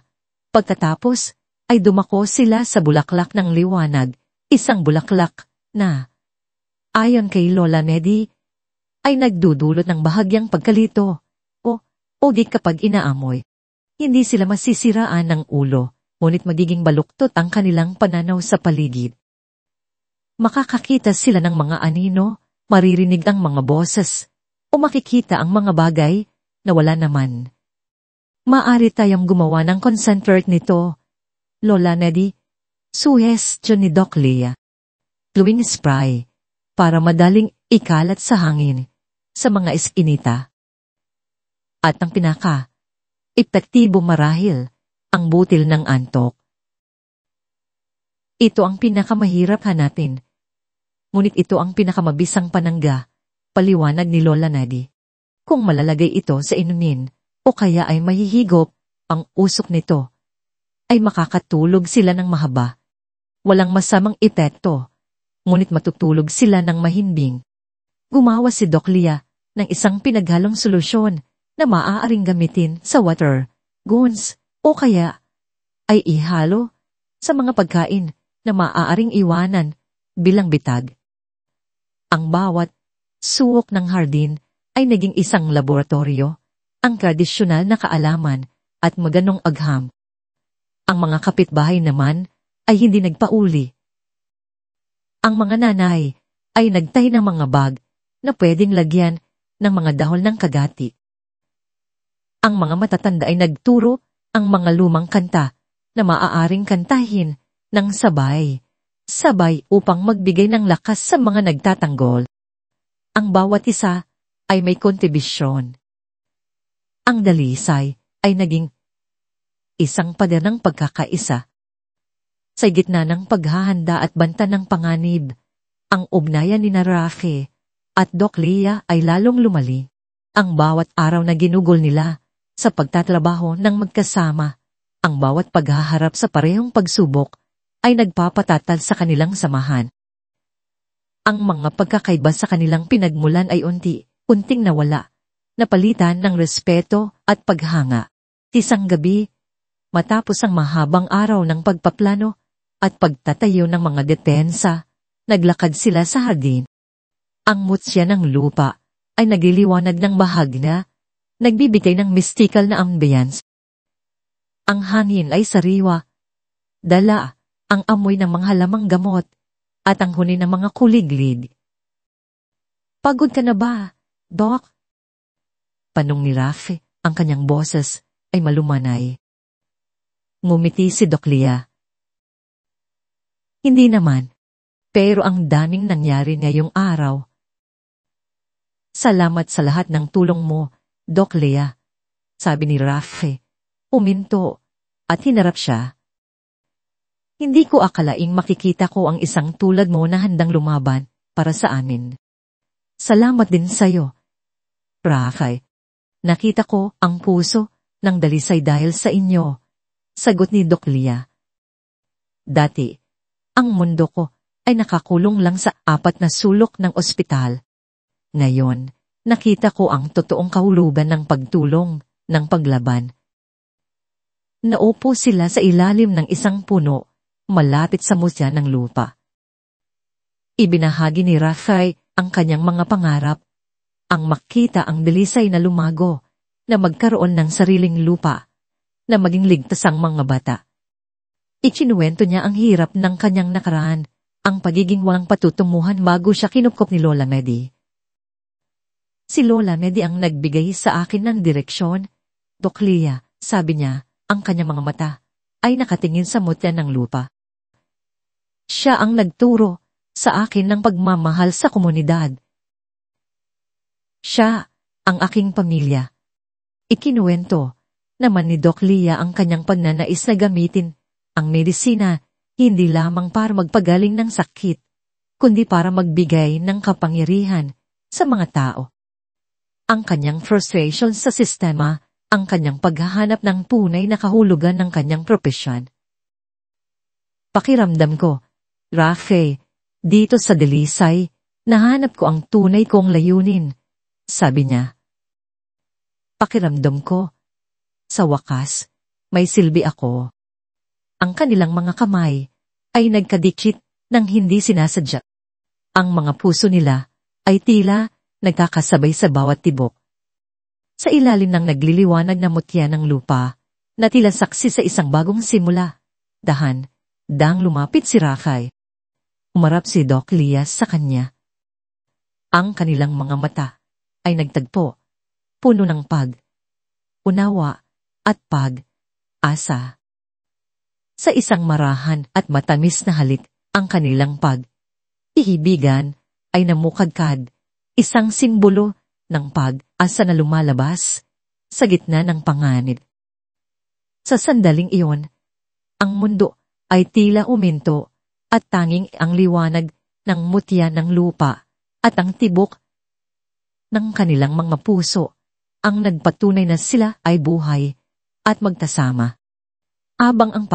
A: Pagkatapos, ay dumako sila sa bulaklak ng liwanag, isang bulaklak na, ayon kay Lola Nedi, ay nagdudulot ng bahagyang pagkalito o di kapag inaamoy. Hindi sila masisiraan ng ulo, ngunit magiging baluktot ang kanilang pananaw sa paligid. Makakakita sila ng mga anino, maririnig ang mga boses, o makikita ang mga bagay na wala naman. Maaari tayong gumawa ng concentrate nito, Lola Nedi, suggestion ni Doc Lia. Gluing spray, para madaling ikalat sa hangin, sa mga eskinita. At ang epektibo marahil, ang butil ng antok. Ito ang pinakamahirap hanapin. Ngunit ito ang pinakamabisang panangga, paliwanag ni Lola Nedi. Kung malalagay ito sa inumin, o kaya ay mahihigop, ang usok nito, ay makakatulog sila ng mahaba. Walang masamang epekto, ngunit matutulog sila ng mahimbing. Gumawa si Doc Lia ng isang pinaghalong solusyon na maaaring gamitin sa water, guns, o kaya ay ihalo sa mga pagkain na maaaring iwanan bilang bitag. Ang bawat suok ng hardin ay naging isang laboratorio, ang tradisyonal na kaalaman at maganong agham. Ang mga kapitbahay naman ay hindi nagpauli. Ang mga nanay ay nagtahi ng mga bag na pwedeng lagyan ng mga dahon ng kagati. Ang mga matatanda ay nagturo ang mga lumang kanta na maaaring kantahin ng sabay upang magbigay ng lakas sa mga nagtatanggol. Ang bawat isa ay may kontribusyon. Ang dalisay ay naging isang pader ng pagkakaisa. Sa gitna ng paghahanda at banta ng panganib, ang ugnayan ni Rafe at Doc Lia ay lalong lumali. Ang bawat araw na ginugol nila sa pagtatrabaho ng magkasama, ang bawat paghaharap sa parehong pagsubok ay nagpapatatal sa kanilang samahan. Ang mga pagkakaiba sa kanilang pinagmulan ay unting nawala, napalitan ng respeto at paghanga. Isang gabi, matapos ang mahabang araw ng pagpaplano at pagtatayo ng mga depensa, naglakad sila sa hardin. Ang mutsya ng lupa ay nagliliwanag ng bahagna, nagbibigay ng mystical na ambience. Ang hangin ay sariwa, dala ang amoy ng mga halamang gamot at ang huni ng mga kuliglig. Pagod ka na ba, Doc? Panong ni Rafe, ang kanyang boses ay malumanay. Ngumiti si Doc Lia. Hindi naman, pero ang daming nangyari ngayong araw. Salamat sa lahat ng tulong mo, Doc Lia, sabi ni Rafe. Uminto at hinarap siya. Hindi ko akalaing makikita ko ang isang tulad mo na handang lumaban para sa amin. Salamat din sa'yo, Rafe. Nakita ko ang puso ng dalisay dahil sa inyo, sagot ni Doc Lia. Dati, ang mundo ko ay nakakulong lang sa 4 na sulok ng ospital. Ngayon, nakita ko ang totoong kahulugan ng pagtulong, ng paglaban. Naupo sila sa ilalim ng isang puno, malapit sa musya ng lupa. Ibinahagi ni Rafe ang kanyang mga pangarap, ang makita ang dalisay na lumago, na magkaroon ng sariling lupa, na maging ligtas ang mga bata. Ikinuwento niya ang hirap ng kanyang nakaraan, ang pagiging walang patutunguhan bago siya kinupkop ni Lola Medi. Si Lola Medi ang nagbigay sa akin ng direksyon. Doc Lia, sabi niya, Ang kanyang mga mata ay nakatingin sa mutya ng lupa. Siya ang nagturo sa akin ng pagmamahal sa komunidad. Siya ang aking pamilya. Ikinuwento naman ni Doc Lia ang kanyang pagnanais na gamitin ang medisina hindi lamang para magpagaling ng sakit, kundi para magbigay ng kapangyarihan sa mga tao. Ang kanyang frustration sa sistema, ang kanyang paghahanap ng tunay na kahulugan ng kanyang propesyon. Pakiramdam ko, Rafe, dito sa Delisay, nahanap ko ang tunay kong layunin, sabi niya. Pakiramdam ko, sa wakas, may silbi ako. Ang kanilang mga kamay ay nagkadikit ng hindi sinasadya. Ang mga puso nila ay tila nagkakasabay sa bawat tibok. Sa ilalim ng nagliliwanag na mutya ng lupa, na tila saksi sa isang bagong simula, dahan-dahang lumapit si Rakay. Umarap si Doc Lia sa kanya. Ang kanilang mga mata ay nagtagpo, puno ng unawa at asa. Sa isang marahan at matamis na halik, ang kanilang ihibigan ay namukadkad, isang simbolo ng asa na lumalabas sa gitna ng panganib. Sa sandaling iyon, ang mundo ay tila uminto at tanging ang liwanag ng mutya ng lupa at ang tibok ng kanilang mga puso ang nagpatunay na sila ay buhay at magkasama. Abang ang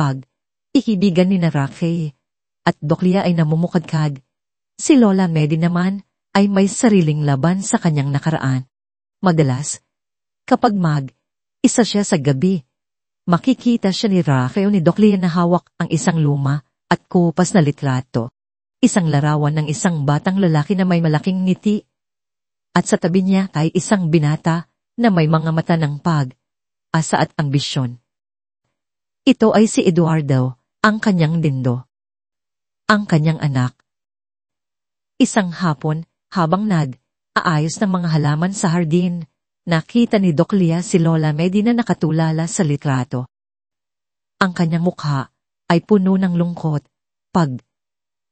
A: ihibigan ni Rafe at Doc Lia ay namumukadkad, si Lola Medi naman ay may sariling laban sa kanyang nakaraan. Madalas, kapag isa siya sa gabi, makikita siya ni Rafe o ni Doc Lia na hawak ang isang luma at kupas na litrato, isang larawan ng isang batang lalaki na may malaking ngiti, at sa tabi niya ay isang binata na may mga mata ng asa at ambisyon. Ito ay si Eduardo, ang kanyang dindo. Ang kanyang anak. Isang hapon, habang aayos ng mga halaman sa hardin, nakita ni Doc Lia si Lola Medi na nakatulala sa litrato. Ang kanyang mukha ay puno ng lungkot,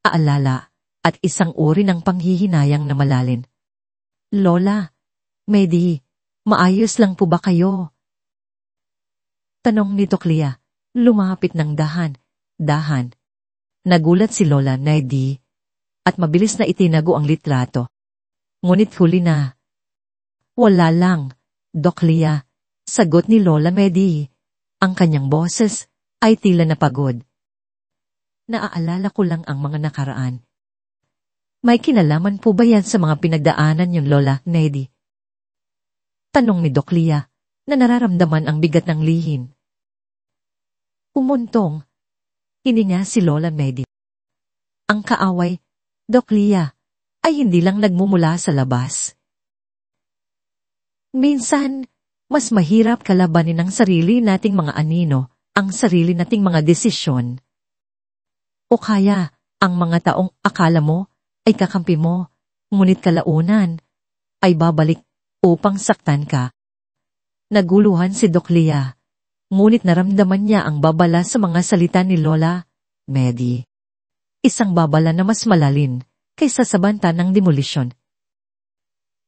A: aalala, at isang uri ng panghihinayang na malalim. Lola, Medi, maayos lang po ba kayo? Tanong ni Doc Lia, lumapit ng dahan. Nagulat si Lola Medi at mabilis na itinago ang litrato. Ngunit huli na. Wala lang, Doc Lia, sagot ni Lola Medi. Ang kanyang boses ay tila napagod. Naaalala ko lang ang mga nakaraan. May kinalaman po ba yan sa mga pinagdaanan yung Lola Medi? Tanong ni Doc Lia na nararamdaman ang bigat ng lihim. Umuntong, hininga si Lola Medi. Ang kaaway, Doc Lia, ay hindi lang nagmumula sa labas. Minsan, mas mahirap kalabanin ng sarili nating mga anino, ang sarili nating mga desisyon. O kaya, ang mga taong akala mo ay kakampi mo, ngunit kalaunan ay babalik upang saktan ka. Naguluhan si Doc Lia, ngunit naramdaman niya ang babala sa mga salita ni Lola Medi. Isang babala na mas malalim kaysa sa banta ng demolisyon.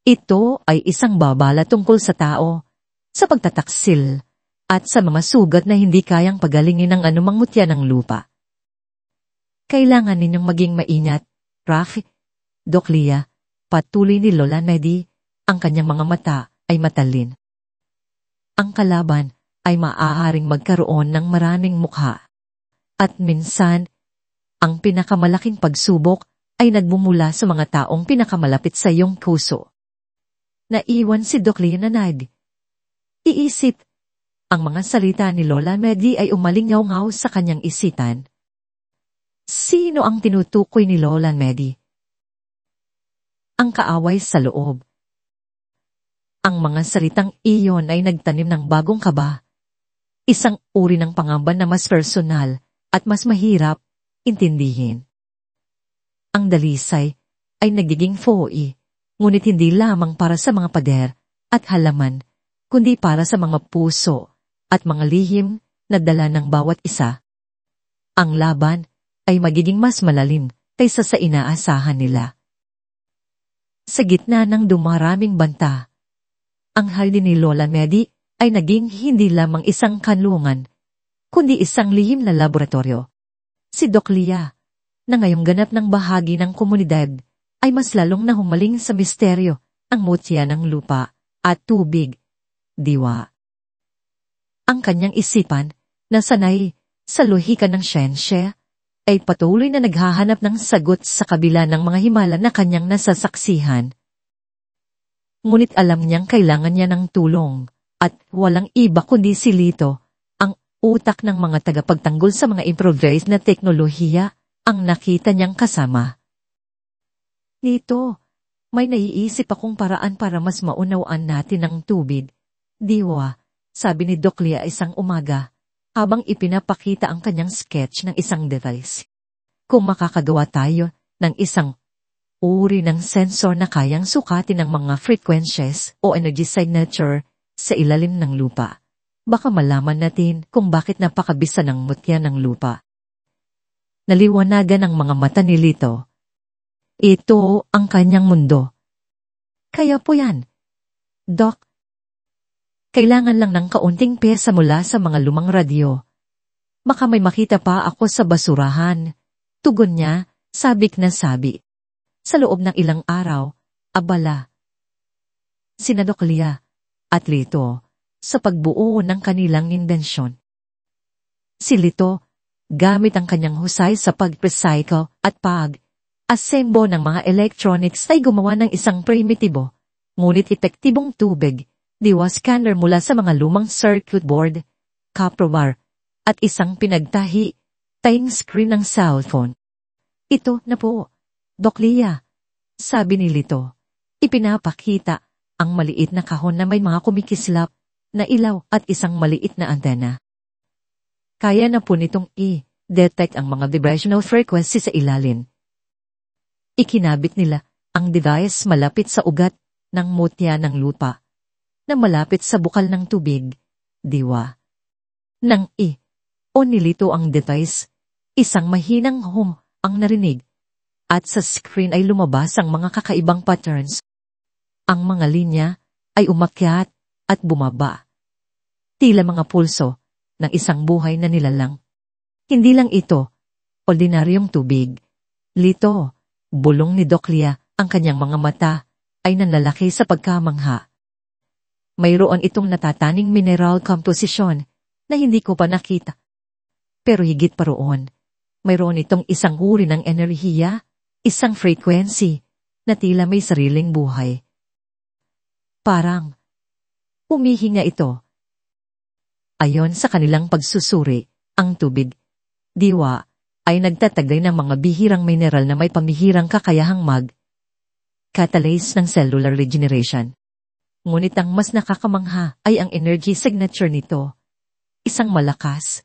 A: Ito ay isang babala tungkol sa tao, sa pagtataksil, at sa mga sugat na hindi kayang pagalingin ng anumang mutya ng lupa. Kailangan ninyong maging maingat, Rafi. Doc Lia, patuloy ni Lola Medi, ang kanyang mga mata ay matalin. Ang kalaban ay maaaring magkaroon ng maraming mukha. At minsan, ang pinakamalaking pagsubok ay nagmumula sa mga taong pinakamalapit sa iyong puso. Naiwan si Doc Lia na iisip. Ang mga salita ni Lola Medi ay umalingaw-ngaw sa kanyang isipan. Sino ang tinutukoy ni Lola Medi? Ang kaaway sa loob. Ang mga salitang iyon ay nagtanim ng bagong kaba. Isang uri ng pangamba na mas personal at mas mahirap intindihin. Ang dalisay ay nagiging FOI, ngunit hindi lamang para sa mga pader at halaman, kundi para sa mga puso at mga lihim na dala ng bawat isa. Ang laban ay magiging mas malalim kaysa sa inaasahan nila. Sa gitna ng dumaraming banta, ang hardin ni Lola Medi ay naging hindi lamang isang kanlungan, kundi isang lihim na laboratorio. Si Doc Lia, na ngayong ganap ng bahagi ng komunidad, ay mas lalong nahumaling sa misteryo, ang mutya ng lupa at tubig, diwa. Ang kanyang isipan, na sanay sa lohika ng siyensya, ay patuloy na naghahanap ng sagot sa kabila ng mga himala na kanyang nasasaksihan. Ngunit alam niyang kailangan niya ng tulong, at walang iba kundi si Lito, ang utak ng mga tagapagtanggol sa mga improvised na teknolohiya, ang nakita niyang kasama. Lito, may naiisip akong paraan para mas maunawaan natin ang tubig, diwa, sabi ni Doc Lia isang umaga, habang ipinapakita ang kanyang sketch ng isang device. Kung makakagawa tayo ng isang uri ng sensor na kayang sukatin ang mga frequencies o energy signature sa ilalim ng lupa, baka malaman natin kung bakit napakabisa ng mutya ng lupa. Naliwanagan ang mga mata ni Lito. Ito ang kanyang mundo. Kaya po yan, Doc. Kailangan lang ng kaunting pyesa mula sa mga lumang radyo. Baka may makita pa ako sa basurahan. Tugon niya, sabik na sabi. Sa loob ng ilang araw, abala. Sina Doc Lia at Lito sa pagbuo ng kanilang imbensyon. Si Lito, gamit ang kanyang husay sa pag-recycle at pag-asembo ng mga electronics ay gumawa ng isang primitibo, ngunit epektibong tubig, diwa scanner mula sa mga lumang circuit board, copper bar, at isang pinagtahi-tayong screen ng cellphone. Ito na po, Doc Lia, sabi ni Lito. Ipinapakita ang maliit na kahon na may mga kumikislap na ilaw at isang maliit na antena. Kaya na po nitong i-detect ang mga vibrational frequency sa ilalim. Ikinabit nila ang device malapit sa ugat ng mutya ng lupa, na malapit sa bukal ng tubig, diwa. Nang o nilito ang device, isang mahinang hum ang narinig, at sa screen ay lumabas ang mga kakaibang patterns. Ang mga linya ay umakyat at bumaba. Tila mga pulso ng isang buhay na nilalang. Hindi lang ito, ordinaryong tubig. Lito, bulong ni Doc Lia, ang kanyang mga mata ay nanlalaki sa pagkamangha. Mayroon itong natataning mineral composition na hindi ko pa nakita. Pero higit pa roon, mayroon itong isang uri ng enerhiya, isang frequency, na tila may sariling buhay. Parang humihinga ito. Ayon sa kanilang pagsusuri, ang tubig, diwa, ay nagtatagay ng mga bihirang mineral na may pamihirang kakayahang catalyze ng cellular regeneration. Ngunit ang mas nakakamangha ay ang energy signature nito. Isang malakas,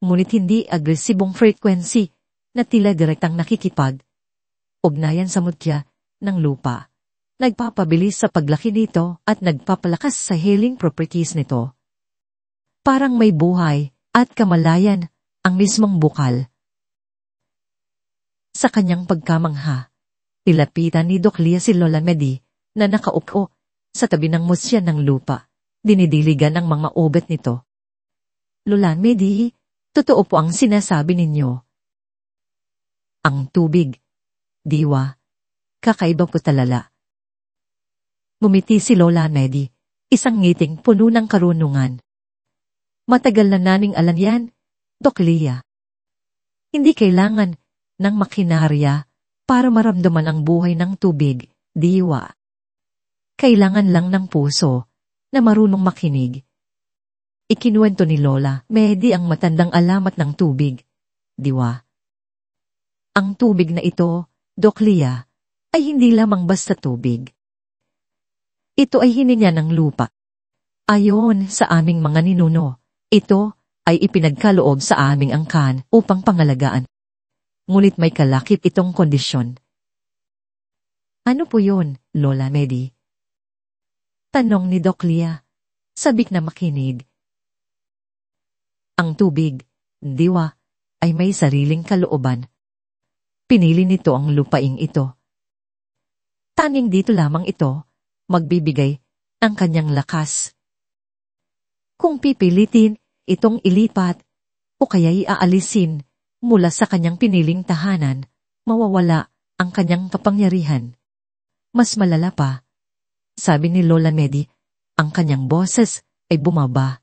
A: ngunit hindi agresibong frequency na tila direktang nakikipag-ugnayan sa mutya ng lupa. Nagpapabilis sa paglaki nito at nagpapalakas sa healing properties nito. Parang may buhay at kamalayan ang mismong bukal. Sa kanyang pagkamangha, nilapitan ni Doc Lia si Lola Medi na nakaupo sa tabi ng musya ng lupa, dinidiligan ng mga ugat nito. Lola Medi, totoo po ang sinasabi ninyo. Ang tubig, diwa, kakaiba po talala. Ngumiti si Lola Medi, isang ngiting puno ng karunungan. Matagal na naning alam yan, Doc Lia. Hindi kailangan ng makinarya para maramdaman ang buhay ng tubig, diwa. Kailangan lang ng puso na marunong makinig. Ikinuwento ni Lola Medi ang matandang alamat ng tubig, diwa. Ang tubig na ito, Doc Lia, ay hindi lamang basta tubig. Ito ay hininga ng lupa. Ayon sa aming mga ninuno, ito ay ipinagkaloob sa aming angkan upang pangalagaan. Ngunit may kalakip itong kondisyon. Ano po yun, Lola Medi? Tanong ni Doc Lia, sabik na makinig. Ang tubig, diwa, ay may sariling kalooban. Pinili nito ang lupaing ito. Tanging dito lamang ito magbibigay ng kanyang lakas. Kung pipilitin itong ilipat o kaya'y aalisin mula sa kanyang piniling tahanan, mawawala ang kanyang kapangyarihan. Mas malala pa, sabi ni Lola Medi, ang kanyang boses ay bumaba.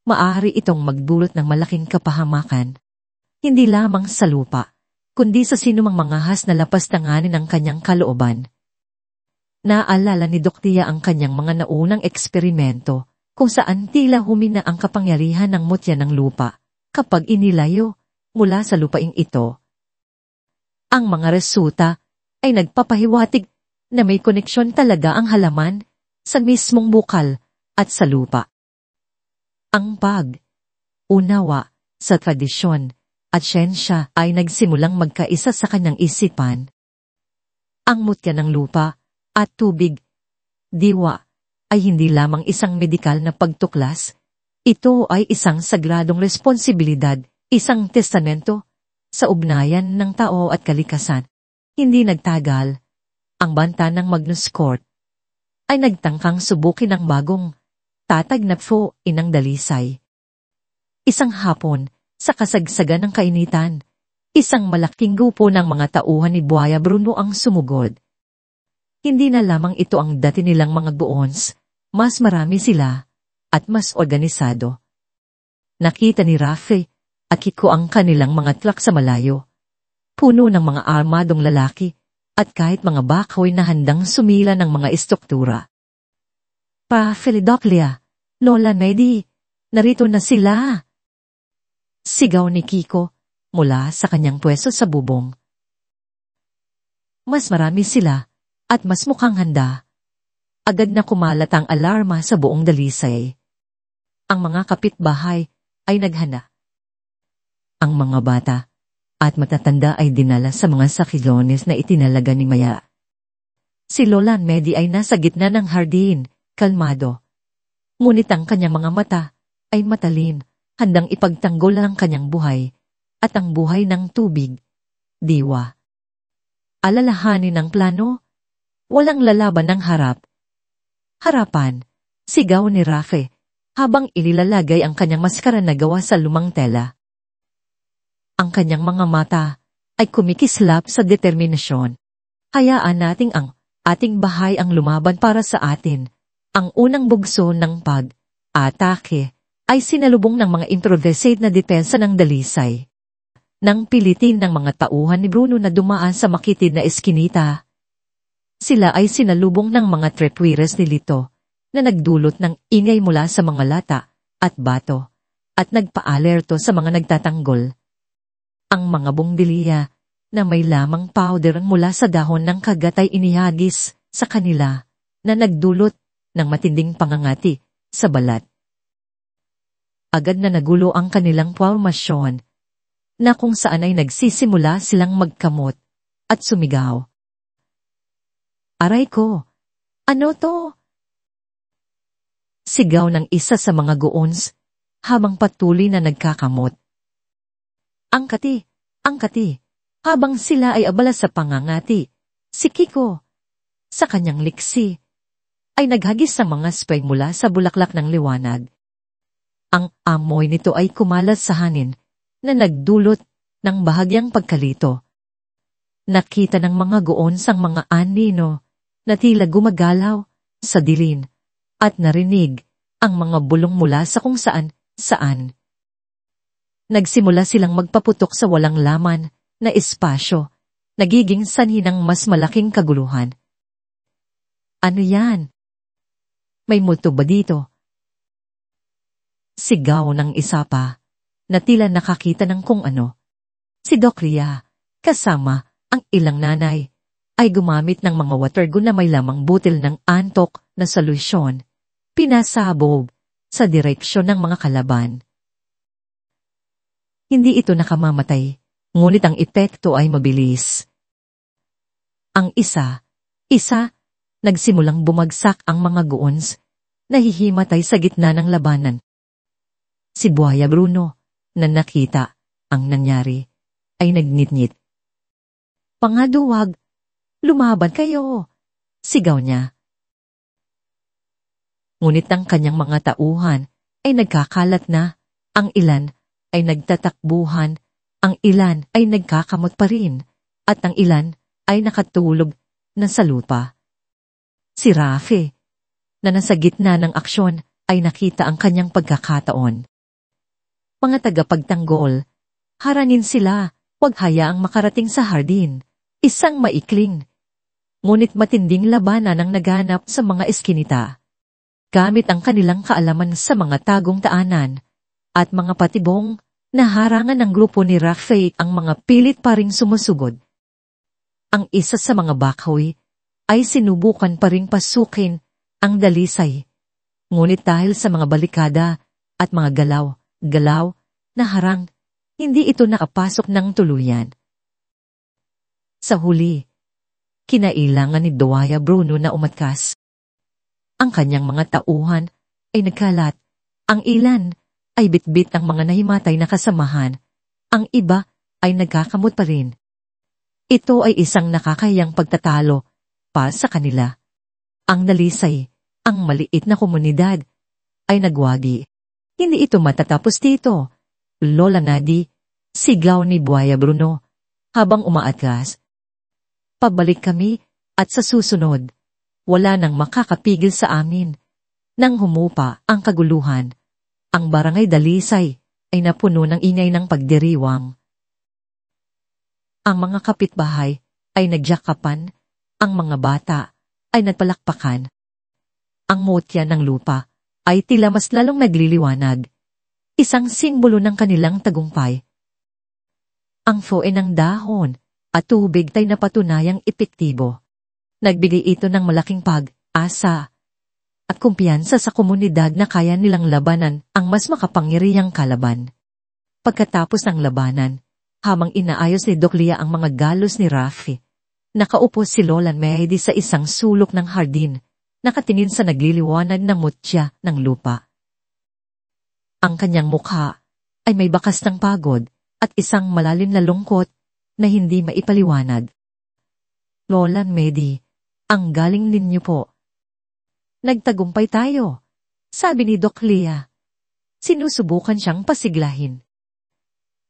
A: Maaari itong magdulot ng malaking kapahamakan. Hindi lamang sa lupa, kundi sa sinumang mangahas na lapastanganin ang kanyang kalooban. Naalala ni Doktia ang kanyang mga naunang eksperimento kung saan tila humina ang kapangyarihan ng mutya ng lupa kapag inilayo mula sa lupaing ito. Ang mga resulta ay nagpapahiwatig na may koneksyon talaga ang halaman sa mismong bukal at sa lupa. Ang pag-unawa sa tradisyon at siyensya ay nagsimulang magkaisa sa kanyang isipan. Ang mutya ng lupa at tubig, diwa, ay hindi lamang isang medikal na pagtuklas, ito ay isang sagradong responsibilidad, isang testamento sa ugnayan ng tao at kalikasan. Hindi nagtagal, ang banta ng Magnus Court ay nagtangkang subukin ang bagong tatag na inang dalisay. Isang hapon, sa kasagsagan ng kainitan, isang malaking grupo ng mga tauhan ni Buaya Bruno ang sumugod. Hindi na lamang ito ang dati nilang mga buons, mas marami sila at mas organisado. Nakita ni Rafe at Kiko ang kanilang mga truck sa malayo, puno ng mga armadong lalaki at kahit mga bakhoy na handang sumila ng mga estruktura. Pa Philadelphia, Lola Medi, narito na sila! Sigaw ni Kiko mula sa kanyang pwesto sa bubong. Mas marami sila at mas mukhang handa. Agad na kumalat ang alarma sa buong dalisay. Ang mga kapitbahay ay naghana. Ang mga bata at matatanda ay dinala sa mga sakilones na itinalaga ni Maya. Si Lola Medi ay nasa gitna ng hardin, kalmado. Ngunit ang kanyang mga mata ay matalin, handang ipagtanggol ang kanyang buhay at ang buhay ng tubig, diwa. Alalahanin ang plano, walang lalaban ng harapan, sigaw ni Rafe, habang ililalagay ang kanyang maskara na gawa sa lumang tela. Ang kanyang mga mata ay kumikislap sa determinasyon. Hayaan nating ang ating bahay ang lumaban para sa atin. Ang unang bugso ng pag-atake ay sinalubong ng mga improvised na depensa ng dalisay. Nang pilitin ng mga tauhan ni Bruno na dumaan sa makitid na eskinita, sila ay sinalubong ng mga trepwires ni Lito na nagdulot ng ingay mula sa mga lata at bato at nagpa-alerto sa mga nagtatanggol. Ang mga bongdilya na may lamang powder mula sa dahon ng kagat ay inihagis sa kanila na nagdulot ng matinding pangangati sa balat. Agad na nagulo ang kanilang formasyon na kung saan ay nagsisimula silang magkamot at sumigaw. Aray ko! Ano to? Sigaw ng isa sa mga goons habang patuloy na nagkakamot. Angkati! Angkati! Habang sila ay abala sa pangangati, si Kiko, sa kanyang liksi, ay naghagis sa mga spray mula sa bulaklak ng liwanag. Ang amoy nito ay kumalat sa hangin na nagdulot ng bahagyang pagkalito. Nakita ng mga goons ang mga anino na tila gumagalaw sa dilim at narinig ang mga bulong mula sa kung saan. Nagsimula silang magpaputok sa walang laman na espasyo, nagiging sanhi ng mas malaking kaguluhan. Ano yan? May multo ba dito? Sigaw ng isa pa, na tila nakakita ng kung ano. Si Doc Ria, kasama ang ilang nanay, ay gumamit ng mga water gun na may lamang butil ng antok na solusyon, pinasabog sa direksyon ng mga kalaban. Hindi ito nakamamatay, ngunit ang epekto ay mabilis. Ang isa, nagsimulang bumagsak ang mga goons, nahihimatay sa gitna ng labanan. Si Buaya Bruno, na nakita ang nangyari, ay nagnitngit. "Pangaduwag, lumaban kayo!" sigaw niya. Ngunit ang kanyang mga tauhan ay nagkakalat na, ang ilan ay nagtatakbuhan, ang ilan ay nagkakamot pa rin, at ang ilan ay nakatulog na sa lupa. Si Rafe, na nasa gitna ng aksyon, ay nakita ang kanyang pagkakataon. "Mga tagapagtanggol, harangin sila, huwag hayaang makarating sa hardin." Isang maikling, ngunit matinding labanan ang naganap sa mga eskinita. Gamit ang kanilang kaalaman sa mga tagong daanan at mga patibong, naharangan ng grupo ni Rafe ang mga pilit pa ring sumusugod. Ang isa sa mga bakhoy ay sinubukan pa ring pasukin ang dalisay. Ngunit dahil sa mga balikada at mga galaw na harang, hindi ito nakapasok ng tuluyan. Sa huli, kinailangan ni Buaya Bruno na umatkas. Ang kanyang mga tauhan ay nagkalat. Ang ilan ay bitbit ang mga nahimatay na kasamahan. Ang iba ay nagkakamot pa rin. Ito ay isang nakakayang pagtatalo pa sa kanila. Ang dalisay, ang maliit na komunidad, ay nagwagi. "Hindi ito matatapos dito, Lola Nadi," sigaw ni Buaya Bruno habang umaatras. "Pabalik kami at sa susunod, wala nang makakapigil sa amin." Nang humupa ang kaguluhan, ang barangay Dalisay ay napuno ng ingay ng pagdiriwang. Ang mga kapitbahay ay nagyakapan, ang mga bata ay nagpalakpakan. Ang motya ng lupa ay tila mas lalong nagliliwanag, isang simbolo ng kanilang tagumpay. Ang foe ng dahon at tubig ay napatunayang epektibo. Nagbigay ito ng malaking pag-asa at kumpiyansa sa komunidad na kaya nilang labanan ang mas makapangyarihang kalaban. Pagkatapos ng labanan, habang inaayos ni Doc Lia ang mga galos ni Rafi, nakaupo si Lola Mehdi sa isang sulok ng hardin, nakatingin sa nagliliwanag na mutya ng lupa. Ang kanyang mukha ay may bakas ng pagod at isang malalim na lungkot na hindi maipaliwanag. "Lola Mehdi, ang galing ninyo po." "Nagtagumpay tayo," sabi ni Doc Lia. Sinusubukan siyang pasiglahin.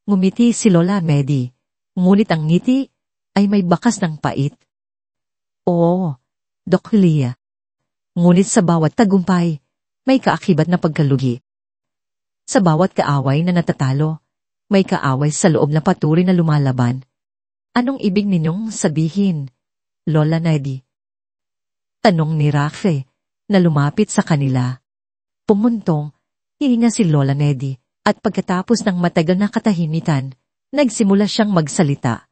A: Ngumiti si Lola Mehdi, ngunit ang ngiti ay may bakas ng pait. "Oo, Doc Lia. Ngunit sa bawat tagumpay, may kaakibat na pagkalugi. Sa bawat kaaway na natatalo, may kaaway sa loob na patuloy na lumalaban. Anong ibig ninyong sabihin, Lola Mehdi?" Tanong ni Rafe, na lumapit sa kanila. Pumuntong, hihinga si Lola Mehdi, at pagkatapos ng matagal na katahimikan, nagsimula siyang magsalita.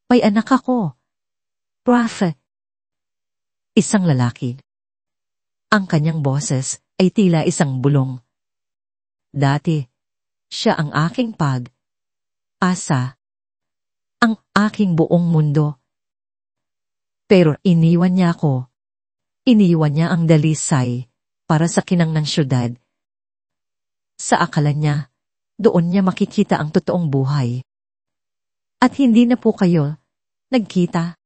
A: "May anak ako, Rafe." Isang lalaki. Ang kanyang boses ay tila isang bulong. "Dati, siya ang aking pag-asa, ang aking buong mundo. Pero iniwan niya ako. Iniwan niya ang dalisay para sa kinang ng syudad. Sa akala niya, doon niya makikita ang totoong buhay. At hindi na po kayo nagkita?"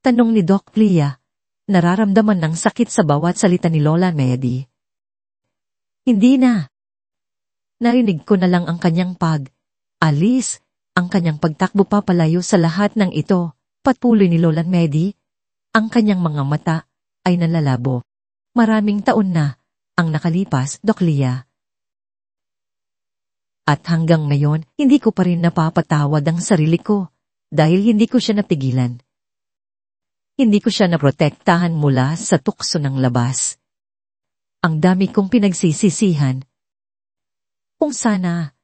A: Tanong ni Doc Lia, nararamdaman ng sakit sa bawat salita ni Lola Mehdi. "Hindi na. Narinig ko na lang ang kanyang pag-alis, ang kanyang pagtakbo papalayo sa lahat ng ito," patuloy ni Lola Mehdi. Ang kanyang mga mata ay nalalabo. "Maraming taon na ang nakalipas, Doc Lia. At hanggang ngayon, hindi ko pa rin napapatawad ang sarili ko dahil hindi ko siya napigilan. Hindi ko siya naprotektahan mula sa tukso ng labas. Ang dami kong pinagsisisihan. Kung sana,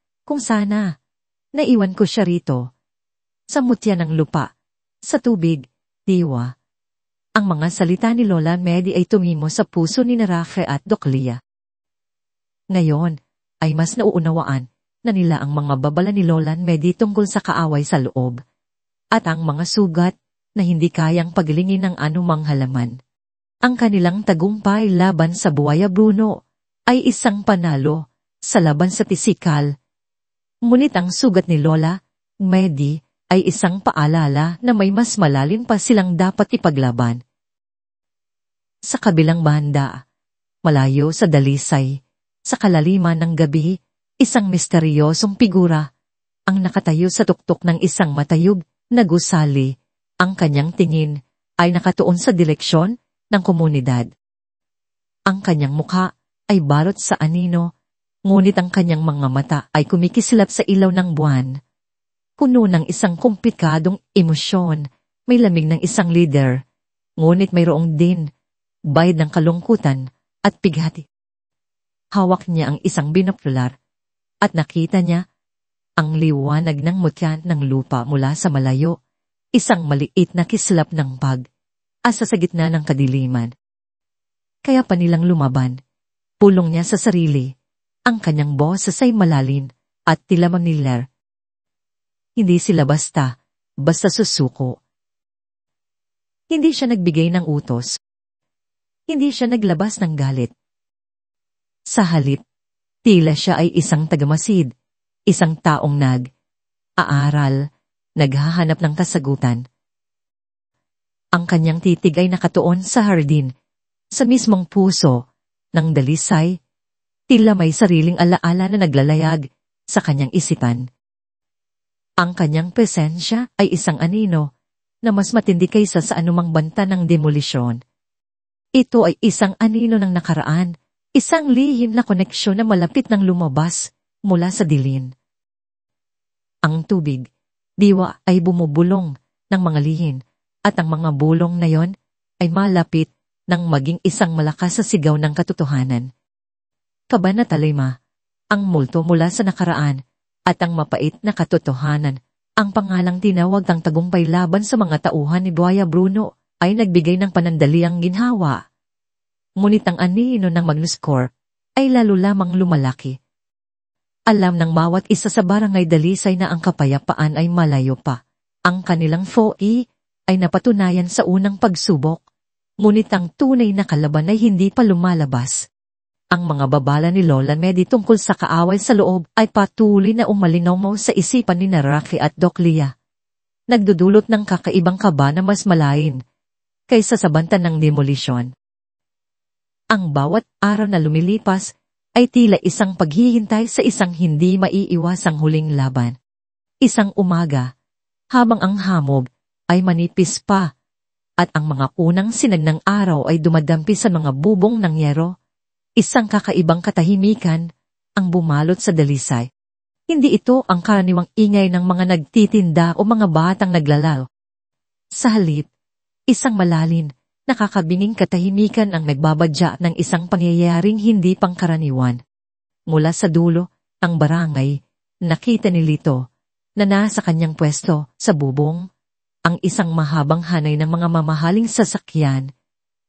A: naiwan ko siya rito. Sa mutya ng lupa, sa tubig, diwa." Ang mga salita ni Lola Mehdi ay tumimo sa puso ni Rafe at Doc Lia. Ngayon, ay mas nauunawaan na nila ang mga babala ni Lola Mehdi tungkol sa kaaway sa loob, at ang mga sugat na hindi kayang paglingin ng anumang halaman. Ang kanilang tagumpay laban sa Buaya Bruno ay isang panalo sa laban sa pisikal Ngunit ang sugat ni Lola, Medi, ay isang paalala na may mas malalim pa silang dapat ipaglaban. Sa kabilang banda, malayo sa dalisay, sa kalaliman ng gabi, isang misteryosong figura ang nakatayo sa tuktok ng isang matayog na gusali. Ang kanyang tingin ay nakatuon sa direksyon ng komunidad. Ang kanyang mukha ay balot sa anino, ngunit ang kanyang mga mata ay kumikislap sa ilaw ng buwan. Puno ng isang komplikadong emosyon, may lamig ng isang leader, ngunit mayroong din bayad ng kalungkutan at pighati. Hawak niya ang isang binokular at nakita niya ang liwanag ng mutya ng lupa mula sa malayo, isang maliit na kislap ng pag-asa sa gitna ng kadiliman. Kaya pa nilang lumaban. Pulong niya sa sarili. Ang kanyang boses ay malalim at tila maniler. Hindi sila basta susuko. Hindi siya nagbigay ng utos. Hindi siya naglabas ng galit. Sa halip, tila siya ay isang tagamasid, isang taong nag-aaral, naghahanap ng kasagutan. Ang kanyang titig ay nakatuon sa hardin, sa mismong puso ng dalisay, tila may sariling alaala na naglalayag sa kanyang isipan. Ang kanyang presensya ay isang anino na mas matindi kaysa sa anumang banta ng demolisyon. Ito ay isang anino ng nakaraan, isang lihim na koneksyon na malapit nang lumabas mula sa dilin. Ang tubig, diwa ay bumubulong ng mga lihin at ang mga bulong na yon ay malapit nang maging isang malakas sa sigaw ng katotohanan. Kabanata 5, ang multo mula sa nakaraan at ang mapait na katotohanan, ang pangalang tinawag ng tagumpay laban sa mga tauhan ni Buaya Bruno ay nagbigay ng panandaliang ginhawa. Ngunit ang anino ng Magnus Corp ay lalo lamang lumalaki. Alam ng bawat isa sa barangay Dalisay na ang kapayapaan ay malayo pa. Ang kanilang FOI ay napatunayan sa unang pagsubok, ngunit ang tunay na kalaban ay hindi pa lumalabas. Ang mga babala ni Lola Medi tungkol sa kaaway sa loob ay patuloy na umalinaw sa isipan ni Naraki at Doc Lia. Nagdudulot ng kakaibang kaba na mas malain kaysa sa banta ng demolisyon. Ang bawat araw na lumilipas ay tila isang paghihintay sa isang hindi maiiwasang huling laban. Isang umaga, habang ang hamog ay manipis pa at ang mga unang sinag ng araw ay dumadampi sa mga bubong ng yero, isang kakaibang katahimikan ang bumalot sa dalisay. Hindi ito ang karaniwang ingay ng mga nagtitinda o mga batang naglalaro. Sa halip, isang malalim, nakakabinging katahimikan ang nagbabadya ng isang pangyayaring hindi pangkaraniwan. Mula sa dulo ng barangay, nakita ni Lito na nasa kanyang pwesto sa bubong ang isang mahabang hanay ng mga mamahaling sasakyan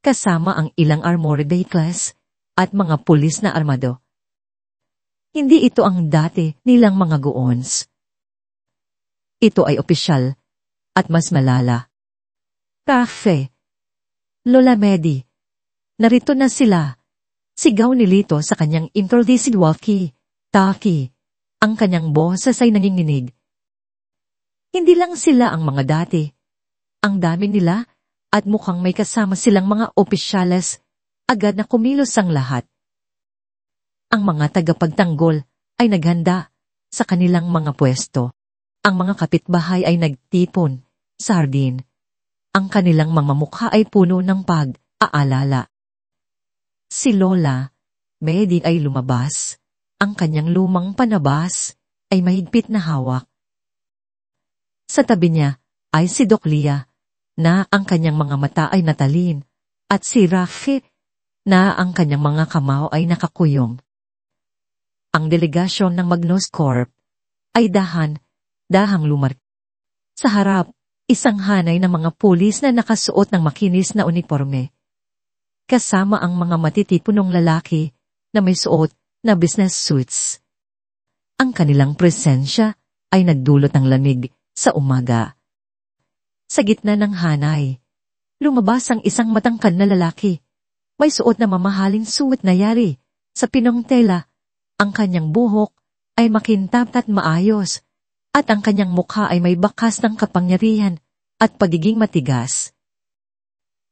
A: kasama ang ilang armored vehicles at mga pulis na armado. Hindi ito ang dati nilang mga goons. Ito ay opisyal at mas malala. Cafe. Lola Medi. Narito na sila. Sigaw ni Lito sa kanyang introduced walkie-talkie. Ang kanyang boses ay nanginginig. Hindi lang sila ang mga dati. Ang dami nila at mukhang may kasama silang mga opisyales. Agad na kumilos ang lahat. Ang mga tagapagtanggol ay naghanda sa kanilang mga pwesto. Ang mga kapitbahay ay nagtipon sa hardin. Ang kanilang mga mukha ay puno ng pag-aalala. Si Lola Medi ay lumabas. Ang kanyang lumang panabas ay mahigpit na hawak. Sa tabi niya ay si Doc Lia na ang kanyang mga mata ay natalin at si Rafi na ang kanyang mga kamao ay nakakuyong. Ang delegasyon ng Magnus Corp ay dahang lumar. Sa harap, isang hanay ng mga pulis na nakasuot ng makinis na uniforme. Kasama ang mga matitipunong lalaki na may suot na business suits. Ang kanilang presensya ay nagdulot ng lamig sa umaga. Sa gitna ng hanay, lumabas ang isang matangkad na lalaki. May suot na mamahaling suot na yari sa pinong tela. Ang kanyang buhok ay makintab at maayos, at ang kanyang mukha ay may bakas ng kapangyarihan at pagiging matigas.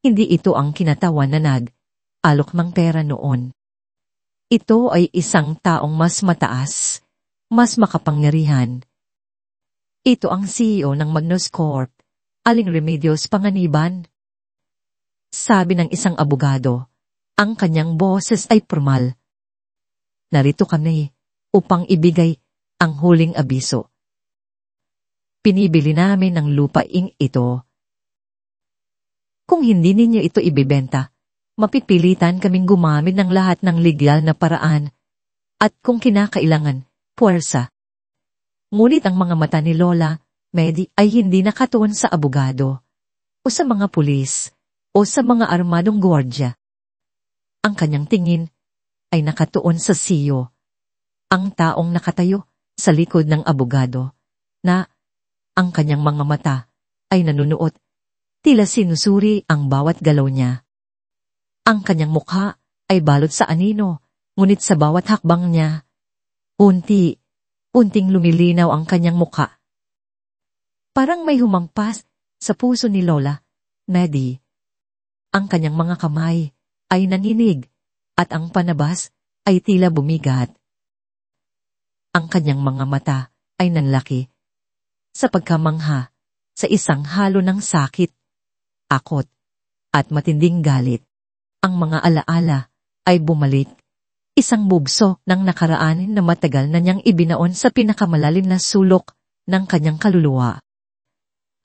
A: Hindi ito ang kinatawan na nag-alok ng pera noon. Ito ay isang taong mas mataas, mas makapangyarihan. Ito ang CEO ng Magnus Corp, Aling Remedios Panganiban. Sabi ng isang abogado, ang kanyang boses ay formal. Narito kami upang ibigay ang huling abiso. Pinibili namin ng lupaing ito. Kung hindi ninyo ito ibibenta, mapipilitan kaming gumamit ng lahat ng legal na paraan at kung kinakailangan, puwersa. Ngunit ang mga mata ni Lola Medi ay hindi nakatuon sa abogado o sa mga pulis o sa mga armadong gwardya. Ang kanyang tingin ay nakatuon sa CEO, ang taong nakatayo sa likod ng abogado, na ang kanyang mga mata ay nanunuot, tila sinusuri ang bawat galaw niya. Ang kanyang mukha ay balot sa anino, ngunit sa bawat hakbang niya, unting lumilinaw ang kanyang mukha. Parang may humampas sa puso ni Lola Medi. Ang kanyang mga kamay ay nanginig at ang panabas ay tila bumigat. Ang kanyang mga mata ay nanlaki sa pagkamangha sa isang halo ng sakit, akot, at matinding galit. Ang mga alaala ay bumalik, isang bugso ng nakaraan na matagal na niyang ibinaon sa pinakamalalim na sulok ng kanyang kaluluwa.